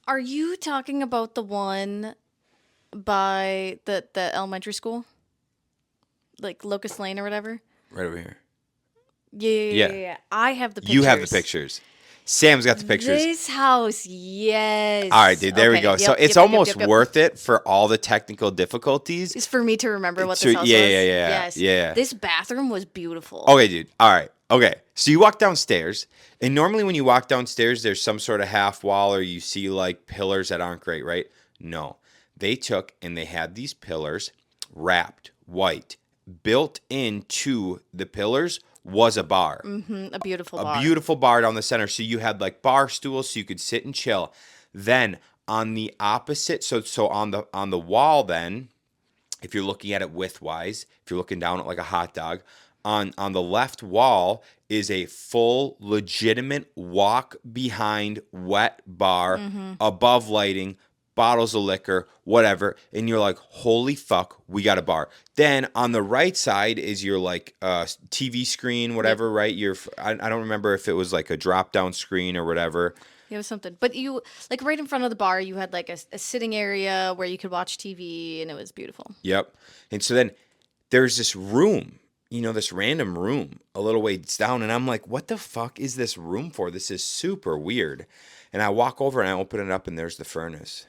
Are you talking about the one by the elementary school? Like Locust Lane or whatever? Right over here. Yeah. I have the pictures. You have the pictures. Sam's got the pictures. This house, yes. All right, dude, there we go. Yep, So it's almost worth it for all the technical difficulties. It's for me to remember what this house was. Yeah. This bathroom was beautiful. Okay, dude. All right. Okay. So you walk downstairs, and normally when you walk downstairs, there's some sort of half wall or you see like pillars that aren't great, right? No. They took and they had these pillars wrapped white. Built into the pillars was a bar. A beautiful bar. A beautiful bar down the center. So you had like bar stools so you could sit and chill. Then on the opposite, so on the wall then, if you're looking at it widthwise, if you're looking down at like a hot dog, on the left wall is a full legitimate walk behind wet bar, above lighting, bottles of liquor, whatever, and you're like, holy fuck, we got a bar. Then on the right side is your like TV screen, whatever, right? I don't remember if it was like a drop down screen or whatever. It was something, but you like right in front of the bar, you had like a sitting area where you could watch TV, and it was beautiful. Yep. And so then there's this room, this random room a little ways down, and I'm like, what the fuck is this room for? This is super weird. And I walk over and I open it up, and there's the furnace.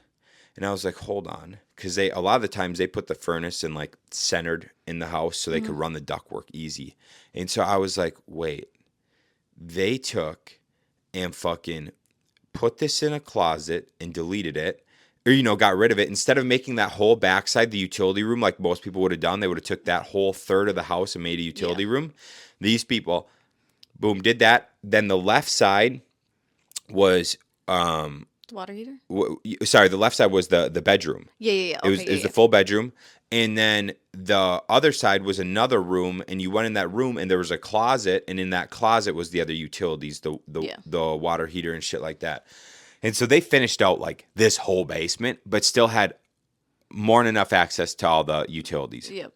And I was like, hold on. Because a lot of the times they put the furnace in like centered in the house so they could run the ductwork easy. And so I was like, wait, they took and fucking put this in a closet and deleted it. Or, got rid of it. Instead of making that whole backside the utility room like most people would have done, they would have took that whole third of the house and made a utility room. These people, boom, did that. Then the left side was... water heater? Sorry, the left side was the bedroom. Yeah. It was the full bedroom. And then the other side was another room, and you went in that room, and there was a closet, and in that closet was the other utilities, the water heater and shit like that. And so they finished out like this whole basement, but still had more than enough access to all the utilities. Yep.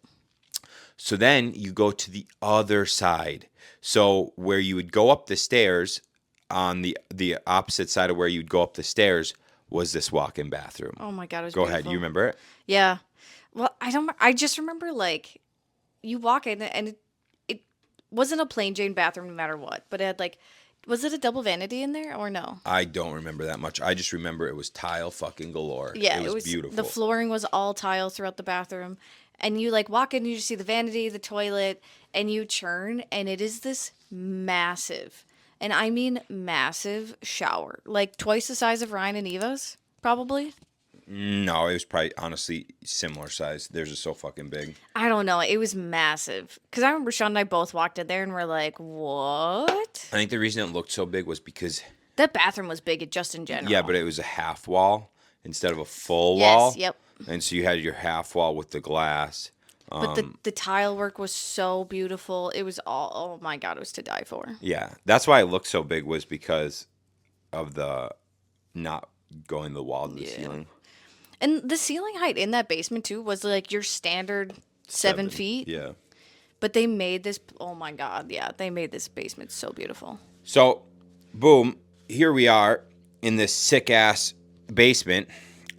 So then you go to the other side. So where you would go up the stairs, on the opposite side of where you'd go up the stairs was this walk-in bathroom. Oh my God, it was Go beautiful. ahead. You remember it? Yeah. Well, I just remember like you walk in and it wasn't a plain Jane bathroom no matter what, but it had like, was it a double vanity in there or no? I don't remember that much. I just remember it was tile fucking galore. Yeah, it was beautiful. The flooring was all tiles throughout the bathroom. And you like walk in, you just see the vanity, the toilet, and you churn, and it is this massive, and I mean massive shower. Like twice the size of Ryan and Eva's, probably. No, it was probably honestly similar size. Theirs is so fucking big. I don't know. It was massive. Because I remember Shaun and I both walked in there and we're like, what? I think the reason it looked so big was because... that bathroom was big just in general. Yeah, but it was a half wall instead of a full wall. Yes, yep. And so you had your half wall with the glass. But the tile work was so beautiful. It was all, oh my God, it was to die for. Yeah, that's why it looked so big, was because of the not going the wall to the ceiling. And the ceiling height in that basement too was like your standard 7 feet. Yeah. But they made this. Oh my god, yeah, they made this basement so beautiful. So, boom, here we are in this sick ass basement,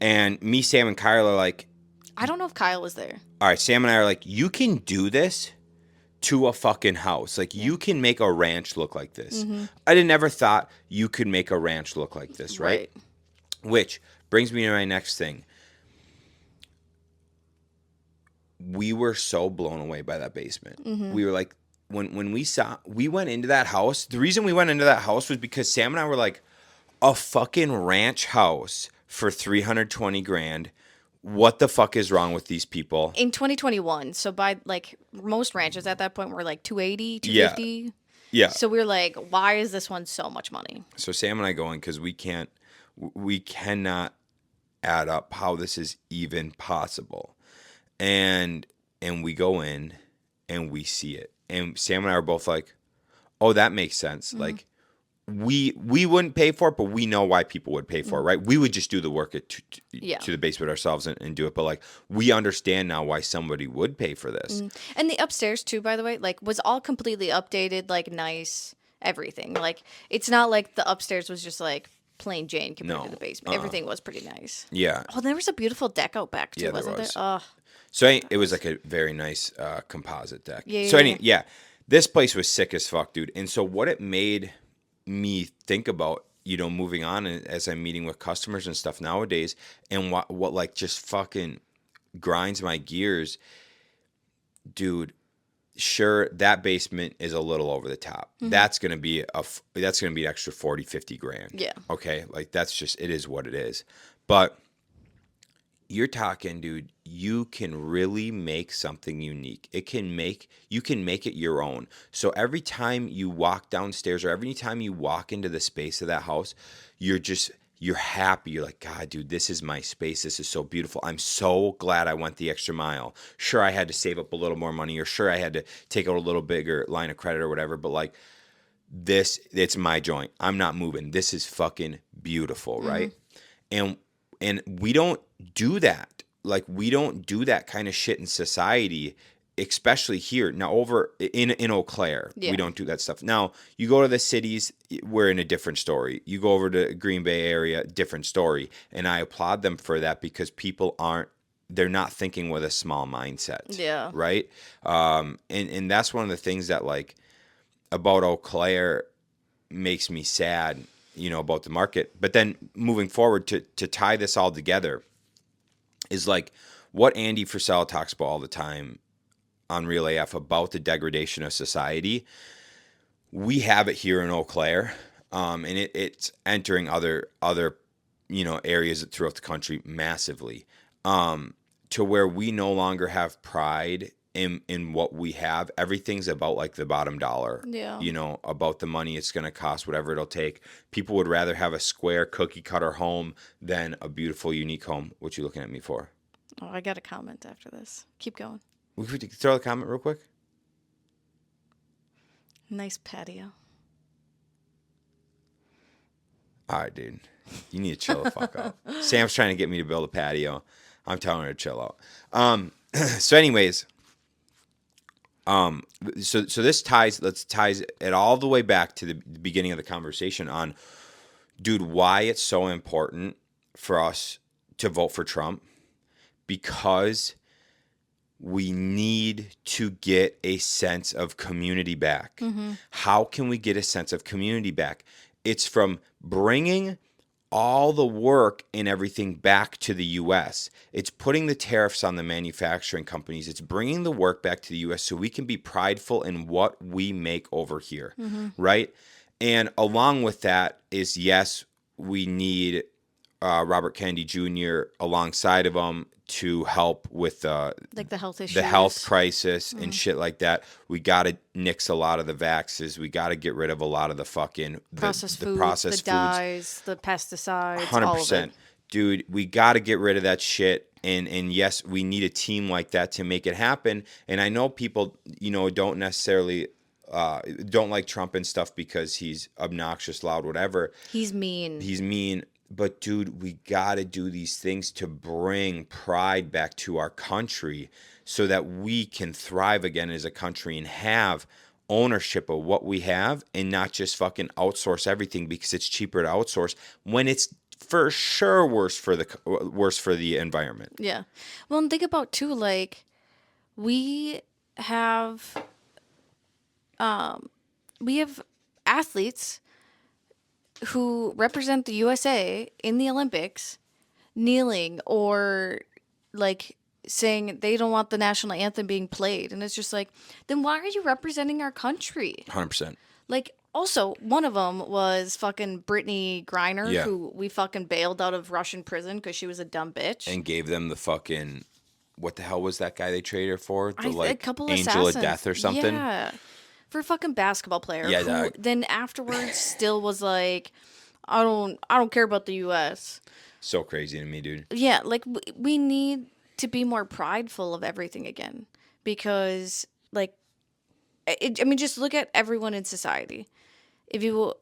and me, Sam, and Kyle are like, I don't know if Kyle was there. all right, Sam and I are like, you can do this to a fucking house. Like, you can make a ranch look like this. I never thought you could make a ranch look like this, right? Which brings me to my next thing. We were so blown away by that basement. We were like, when we went into that house, the reason we went into that house was because Sam and I were like, a fucking ranch house for 320 grand. What the fuck is wrong with these people? In 2021, so by like most ranches at that point were like 280, 250. Yeah. So we were like, why is this one so much money? So Sam and I go in because we cannot add up how this is even possible. And we go in and we see it. And Sam and I are both like, oh, that makes sense. Like, we wouldn't pay for it, but we know why people would pay for it, right? We would just do the work to the basement ourselves and do it. But, like, we understand now why somebody would pay for this. And the upstairs, too, by the way, like, was all completely updated, like, nice, everything. Like, it's not like the upstairs was just, like, plain Jane compared to the basement. Everything was pretty nice. Yeah. Oh, there was a beautiful deck out back, too, wasn't there? Oh. So it was like a very nice composite deck. Yeah. This place was sick as fuck, dude. And so what it made me think about, moving on as I'm meeting with customers and stuff nowadays, and what like just fucking grinds my gears, dude. Sure, that basement is a little over the top. That's gonna be an extra 40, 50 grand. Yeah. Okay, like that's just, it is what it is. But you're talking, dude, you can really make something unique. You can make it your own. So every time you walk downstairs or every time you walk into the space of that house, you're happy. You're like, God, dude, this is my space. This is so beautiful. I'm so glad I went the extra mile. Sure, I had to save up a little more money, or sure, I had to take out a little bigger line of credit or whatever, but like, it's my joint. I'm not moving. This is fucking beautiful, right? And we don't do that. Like, we don't do that kind of shit in society, especially here. Now, over in Eau Claire, we don't do that stuff. Now, you go to the cities, we're in a different story. You go over to Green Bay area, different story. And I applaud them for that because people they're not thinking with a small mindset. Yeah. Right? And that's one of the things that, like, about Eau Claire makes me sad, about the market. But then moving forward to tie this all together is like what Andy Frisella talks about all the time on Real AF about the degradation of society. We have it here in Eau Claire, and it's entering other areas throughout the country massively, to where we no longer have pride in what we have. Everything's about like the bottom dollar. Yeah. About the money it's going to cost, whatever it'll take. People would rather have a square cookie cutter home than a beautiful, unique home. What you looking at me for? Oh, I got a comment after this. Keep going. We could throw the comment real quick. Nice patio. All right, dude. You need to chill the fuck out. Sam's trying to get me to build a patio. I'm telling her to chill out. So anyways, so this ties it all the way back to the beginning of the conversation on, dude, why it's so important for us to vote for Trump, because we need to get a sense of community back. How can we get a sense of community back? It's from bringing all the work and everything back to the U.S. It's putting the tariffs on the manufacturing companies. It's bringing the work back to the U.S. so we can be prideful in what we make over here, right? And along with that is, yes, we need Robert Kennedy Jr. alongside of him to help with like the health issues, the health crisis and shit like that. We got to nix a lot of the vaxes. We got to get rid of a lot of the fucking processed the foods, processed the foods. dyes, the pesticides, 100%. all of it. Dude, we got to get rid of that shit. And yes, we need a team like that to make it happen. And I know people, don't necessarily don't like Trump and stuff because he's obnoxious, loud, whatever. He's mean. But dude, we got to do these things to bring pride back to our country so that we can thrive again as a country and have ownership of what we have and not just fucking outsource everything because it's cheaper to outsource when it's for sure worse for the environment. Yeah. Well, and think about too, like we have we have athletes who represent the USA in the Olympics kneeling or like saying they don't want the national anthem being played. And it's just like, then why are you representing our country? 100%. Like, also, one of them was fucking Brittany Griner, Yeah. who we fucking bailed out of Russian prison because she was a dumb bitch. And gave them the fucking, what the hell was that guy they traded her for? The A couple Angel assassins. of Death or something? Yeah. For a fucking basketball player Yeah, who dog. then afterwards still was like, I don't care about the US. So crazy to me, dude. Yeah, like we need to be more prideful of everything again because like I mean just look at everyone in society. If you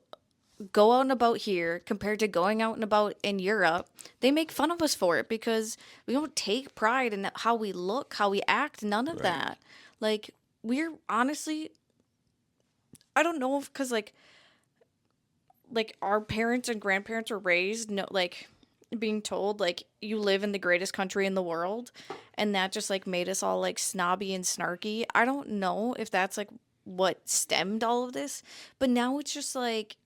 go out and about here compared to going out and about in Europe, they make fun of us for it because we don't take pride in how we look, how we act, none of that. Like we're honestly I don't know if cuz like our parents and grandparents were raised no like being told like you live in the greatest country in the world and that just like made us all like snobby and snarky. I don't know if that's like what stemmed all of this, but now it's just like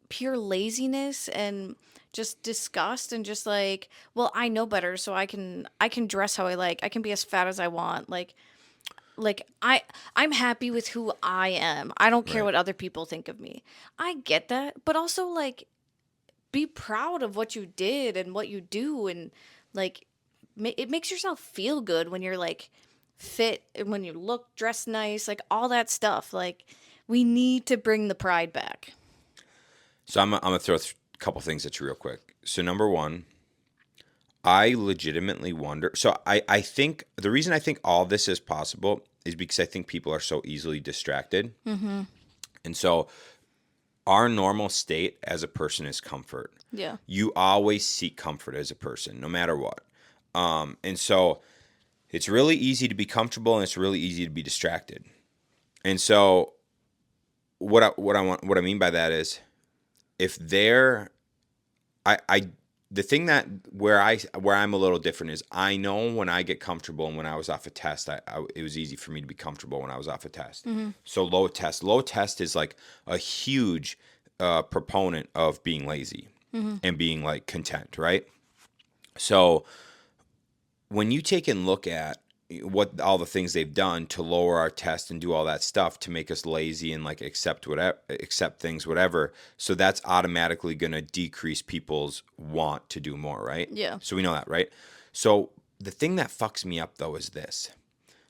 pure laziness and just disgust and just like, well, I know better so I can dress how I like. I can be as fat as I want. I'm happy with who I am. I don't care Right. what other people think of me. I get that, but also like be proud of what you did and what you do and like it makes yourself feel good when you're like fit and when you look dressed nice, like all that stuff. Like we need to bring the pride back. So I'm gonna throw a couple things at you real quick. So number one, I legitimately wonder. So I think the reason I think all this is possible is because I think people are so easily distracted. Mm-hmm. And so our normal state as a person is comfort. Yeah. You always seek comfort as a person, no matter what. And so it's really easy to be comfortable and it's really easy to be distracted. And so what I mean by that is if they're the thing that where I'm a little different is I know when I get comfortable and when I was off a test, it was easy for me to be comfortable when I was off a test. Mm-hmm. So low test is like a huge proponent of being lazy and being like content, right? So when you take and look at what all the things they've done to lower our test and do all that stuff to make us lazy and like accept things, whatever. So that's automatically going to decrease people's want to do more, right? Yeah. So we know that, right? So the thing that fucks me up though is this,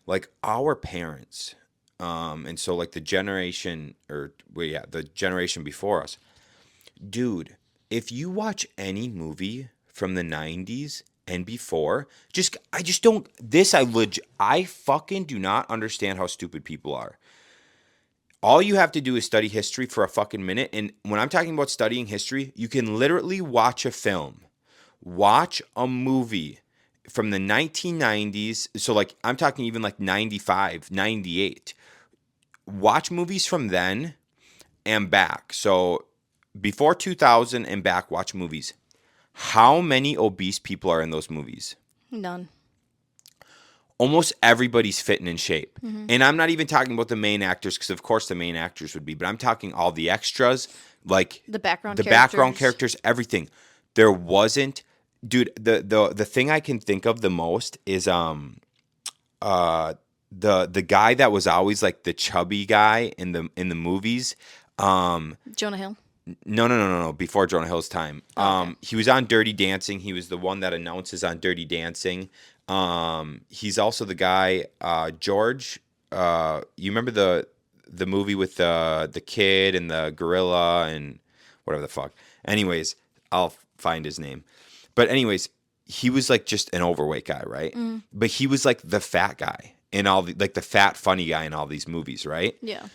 like our parents, and so like the generation before us, dude, if you watch any movie from the 90s and before, I fucking do not understand how stupid people are. All you have to do is study history for a fucking minute. And when I'm talking about studying history, you can literally watch a movie from the 1990s. So like, I'm talking even like 95, 98. Watch movies from then and back. So before 2000 and back, watch movies. How many obese people are in those movies? None. Almost everybody's fit and in shape. Mm-hmm. And I'm not even talking about the main actors, because of course the main actors would be, but I'm talking all the extras, like the background characters, everything. There wasn't, dude, the thing I can think of the most is the guy that was always like the chubby guy in the movies. Jonah Hill. No. Before Jonah Hill's time. Okay. He was on Dirty Dancing. He was the one that announces on Dirty Dancing. He's also the guy, George. You remember the movie with the kid and the gorilla and whatever the fuck. Anyways, I'll find his name. But anyways, he was like just an overweight guy, right? Mm. But he was like the fat guy in the fat funny guy in all these movies, right? Yeah.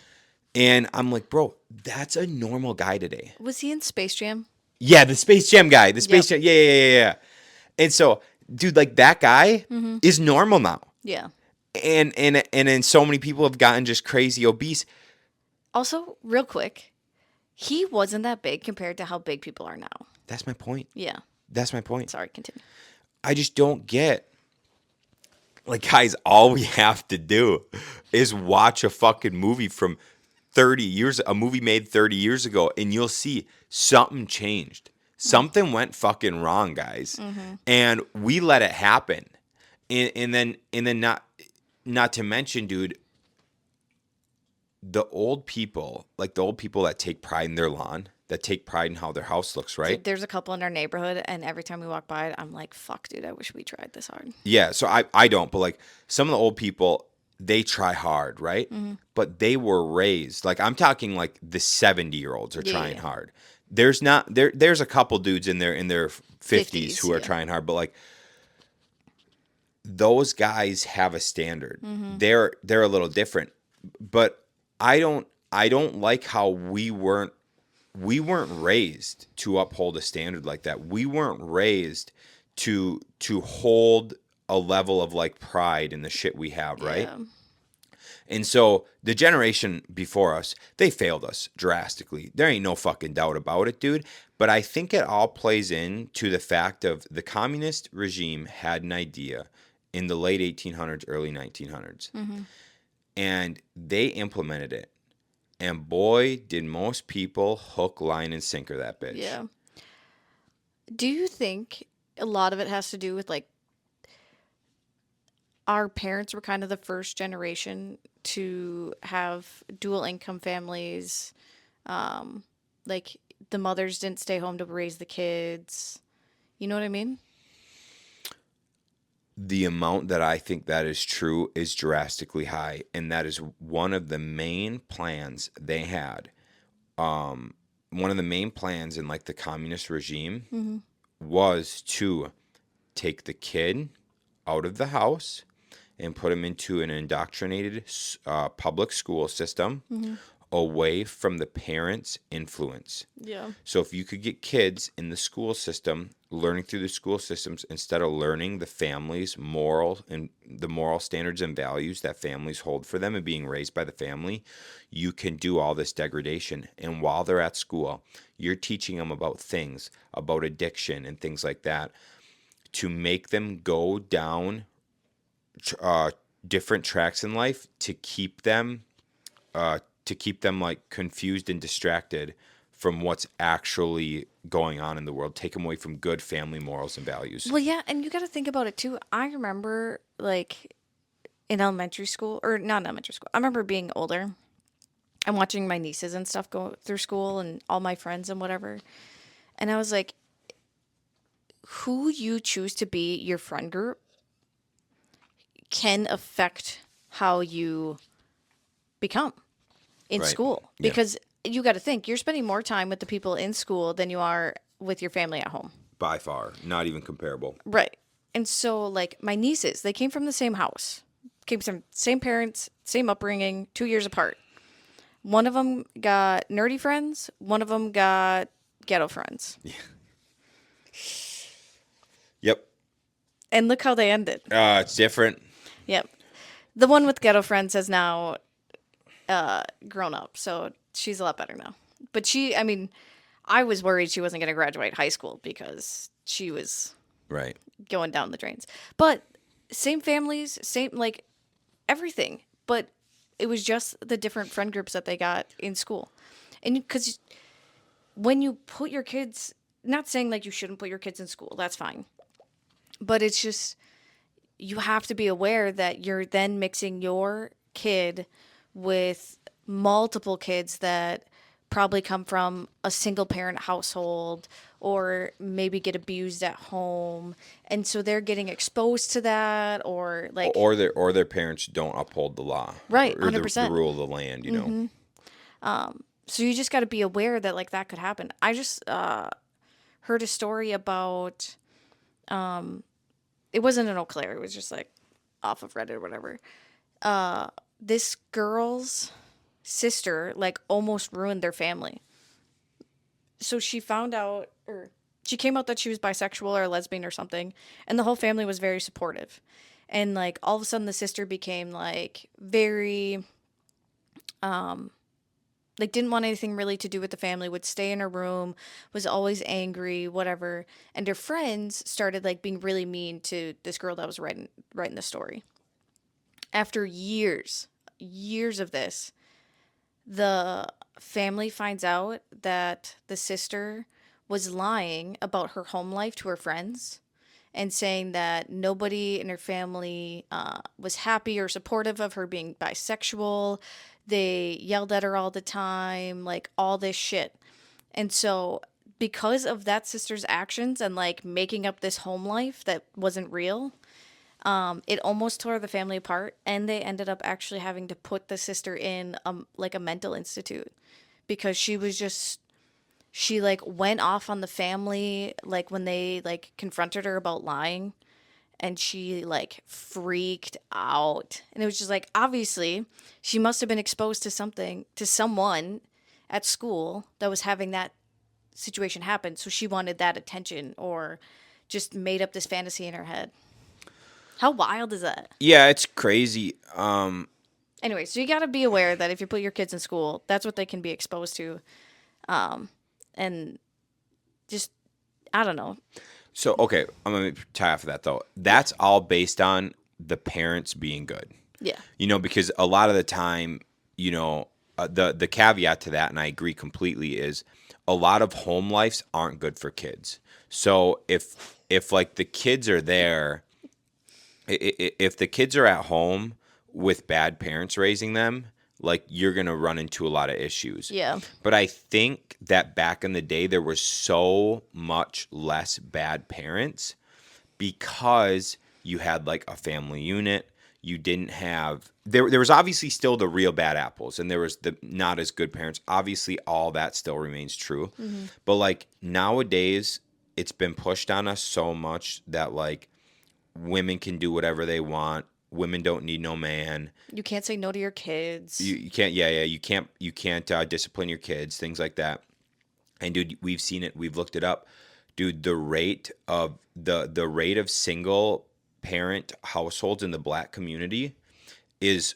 And I'm like, bro, that's a normal guy today. Was he in Space Jam? Yeah, the Space Jam guy. The Space Yep. Jam. Yeah. And so, dude, like that guy is normal now. Yeah. And then so many people have gotten just crazy obese. Also, real quick, he wasn't that big compared to how big people are now. That's my point. Yeah. That's my point. Sorry, continue. I just don't get. Like, guys, all we have to do is watch a fucking movie from 30 years, a movie made 30 years ago, and you'll see something changed. Something went fucking wrong, guys. And we let it happen. And then not to mention, dude, the old people, like the old people that take pride in their lawn, that take pride in how their house looks, right? Dude, there's a couple in our neighborhood, and every time we walk by it, I'm like, fuck, dude, I wish we tried this hard. Yeah, so I don't, but like some of the old people, they try hard, right? But they were raised, like I'm talking like the 70-year-olds are trying Yeah. hard. There's a couple dudes in their 50s who are yeah. trying hard, but like those guys have a standard. They're a little different. But I don't like how we weren't raised to uphold a standard like that. We weren't raised to hold a level of like pride in the shit we have, right? Yeah. And so the generation before us, they failed us drastically. There ain't no fucking doubt about it, dude. But I think it all plays into the fact of the communist regime had an idea in the late 1800s, early 1900s. And they implemented it. And boy, did most people hook, line, and sinker that bitch. Yeah. Do you think a lot of it has to do with like our parents were kind of the first generation to have dual income families? Like the mothers didn't stay home to raise the kids. You know what I mean? The amount that I think that is true is drastically high. And that is one of the main plans they had. One of the main plans in like the communist regime was to take the kid out of the house and put him into an indoctrinated public school system away from the parents' influence. Yeah. So if you could get kids in the school system, learning through the school systems instead of learning the family's moral and the moral standards and values that families hold for them and being raised by the family, you can do all this degradation. And while they're at school, you're teaching them about things, about addiction and things like that, to make them go down different tracks in life to keep them like confused and distracted from what's actually going on in the world, take them away from good family morals and values. Well, yeah, and you got to think about it too. I remember like in elementary school, or not elementary school. I remember being older and watching my nieces and stuff go through school and all my friends and whatever. And I was like, who you choose to be your friend group can affect how you become in Right. school. Yeah. Because you got to think, you're spending more time with the people in school than you are with your family at home. By far, not even comparable. Right. And so, like, my nieces, they came from the same house, came from same parents, same upbringing, 2 years apart. One of them got nerdy friends, one of them got ghetto friends. Yep. And look how they ended. It's different. Yep. The one with ghetto friends has now grown up, so she's a lot better now. But I mean, I was worried she wasn't going to graduate high school because she was Right. going down the drains. But same families, same, like, everything. But it was just the different friend groups that they got in school. And because when you put your kids, not saying like you shouldn't put your kids in school, that's fine. But it's just, you have to be aware that you're then mixing your kid with multiple kids that probably come from a single parent household or maybe get abused at home, and so they're getting exposed to that, or like, or their parents don't uphold the law. Right, Or the 100%. rule of the land, you know. so you just got to be aware that like that could happen. I just heard a story about it wasn't in Eau Claire, it was just like off of Reddit or whatever. This girl's sister like almost ruined their family. so she found out, or she came out that she was bisexual or lesbian or something, and the whole family was very supportive. And like all of a sudden the sister became like very like didn't want anything really to do with the family, would stay in her room, was always angry, whatever. And her friends started like being really mean to this girl that was writing the story. After years of this, the family finds out that the sister was lying about her home life to her friends and saying that nobody in her family was happy or supportive of her being bisexual. They yelled at her all the time, like all this shit. And so, because of that sister's actions and like making up this home life that wasn't real, it almost tore the family apart. And they ended up actually having to put the sister in like a mental institute because she like went off on the family like when they like confronted her about lying, and she like freaked out. And it was just like obviously she must have been exposed to someone at school that was having that situation happen, so she wanted that attention or just made up this fantasy in her head. How wild is that? Yeah, it's crazy. Anyway, so you got to be aware that if you put your kids in school, that's what they can be exposed to. And just I don't know. So, okay, I'm going to tie off of that, though. That's all based on the parents being good. Yeah. Because a lot of the time, the caveat to that, and I agree completely, is a lot of home lives aren't good for kids. So if like the kids are there, if the kids are at home with bad parents raising them, like you're going to run into a lot of issues. Yeah. But I think that back in the day, there was so much less bad parents because you had like a family unit. You didn't have, there was obviously still the real bad apples and there was the not as good parents. Obviously, all that still remains true. Mm-hmm. But like nowadays, it's been pushed on us so much that like women can do whatever they want. Women don't need no man. You can't say no to your kids. You can't. Yeah. You can't discipline your kids. Things like that. And dude, we've seen it. We've looked it up. Dude, the rate of single parent households in the Black community is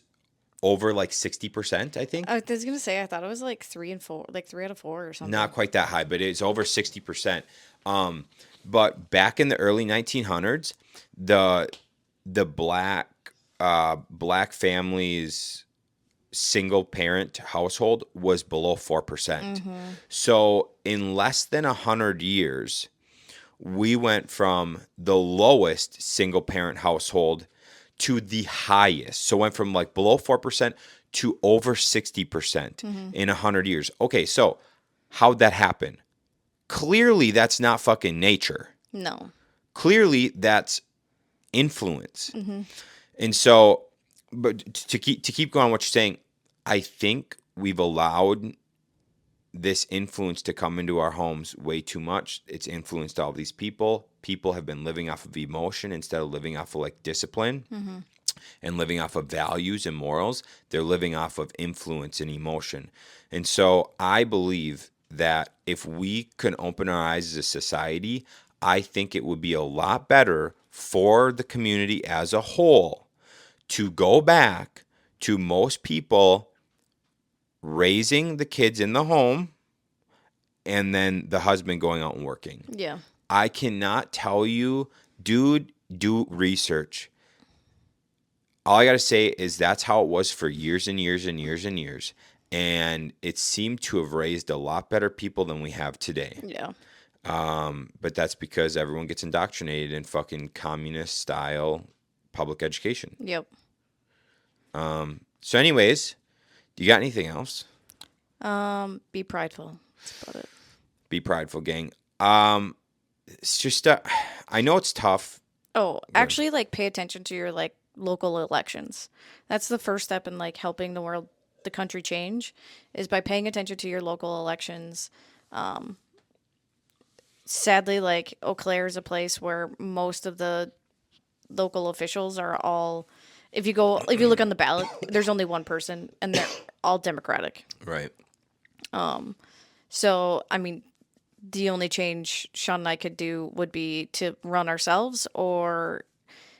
over like 60%. I think. I was gonna say I thought it was like 3 and 4, like 3 out of 4 or something. Not quite that high, but it's over 60%. But back in the early 1900s, the black families single parent household was below 4%. Mm-hmm. So in less than 100 years, we went from the lowest single parent household to the highest. So went from like below 4% to over 60% in 100 years. Okay, so how'd that happen? Clearly that's not fucking nature. No. Clearly that's influence. Mm-hmm. And so, but to keep going on what you're saying, I think we've allowed this influence to come into our homes way too much. It's influenced all these people. People have been living off of emotion instead of living off of like discipline and living off of values and morals. They're living off of influence and emotion. And so I believe that if we can open our eyes as a society, I think it would be a lot better for the community as a whole to go back to most people raising the kids in the home and then the husband going out and working. Yeah. I cannot tell you, dude, do research. All I got to say is that's how it was for years and years and years and years. And it seemed to have raised a lot better people than we have today. Yeah. But that's because everyone gets indoctrinated in fucking communist style public education. Yep. So anyways, do you got anything else? Be prideful. That's about it. Be prideful, gang. It's just, I know it's tough. Oh, actually, like pay attention to your like local elections. That's the first step in like helping the country change, is by paying attention to your local elections. Sadly, like Eau Claire is a place where most of the local officials are all. If you look on the ballot, there's only one person, and they're all Democratic. Right. So I mean, the only change Sean and I could do would be to run ourselves, or,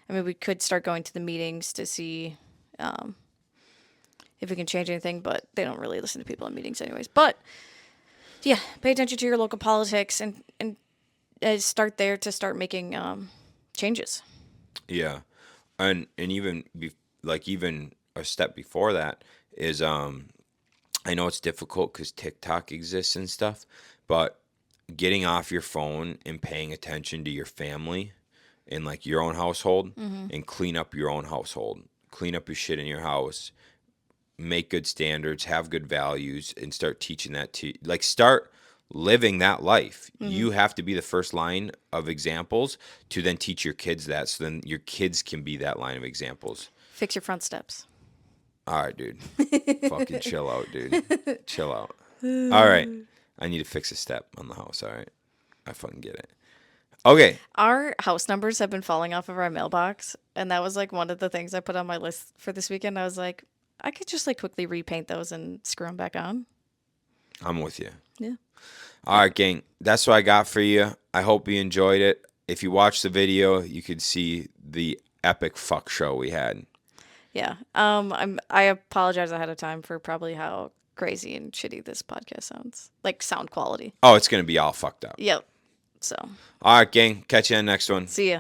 I mean, we could start going to the meetings to see if we can change anything, but they don't really listen to people in meetings anyways. But yeah, pay attention to your local politics and start there to start making changes. Yeah, and even even a step before that is I know it's difficult because TikTok exists and stuff, but getting off your phone and paying attention to your family and like your own household and clean up your own household, clean up your shit in your house, make good standards, have good values, and start teaching that to like start living that life. You have to be the first line of examples to then teach your kids that, so then your kids can be that line of examples. Fix your front steps. All right, dude. Fucking chill out, dude. Chill out. All right. I need to fix a step on the house. All right. I fucking get it. Okay. Our house numbers have been falling off of our mailbox, and that was like one of the things I put on my list for this weekend. I was like, I could just like quickly repaint those and screw them back on. I'm with you. Yeah. All right, gang. That's what I got for you. I hope you enjoyed it. If you watched the video, you could see the epic fuck show we had. Yeah. I apologize ahead of time for probably how crazy and shitty this podcast sounds. Like sound quality. Oh, it's going to be all fucked up. Yep. So. All right, gang. Catch you in the next one. See ya.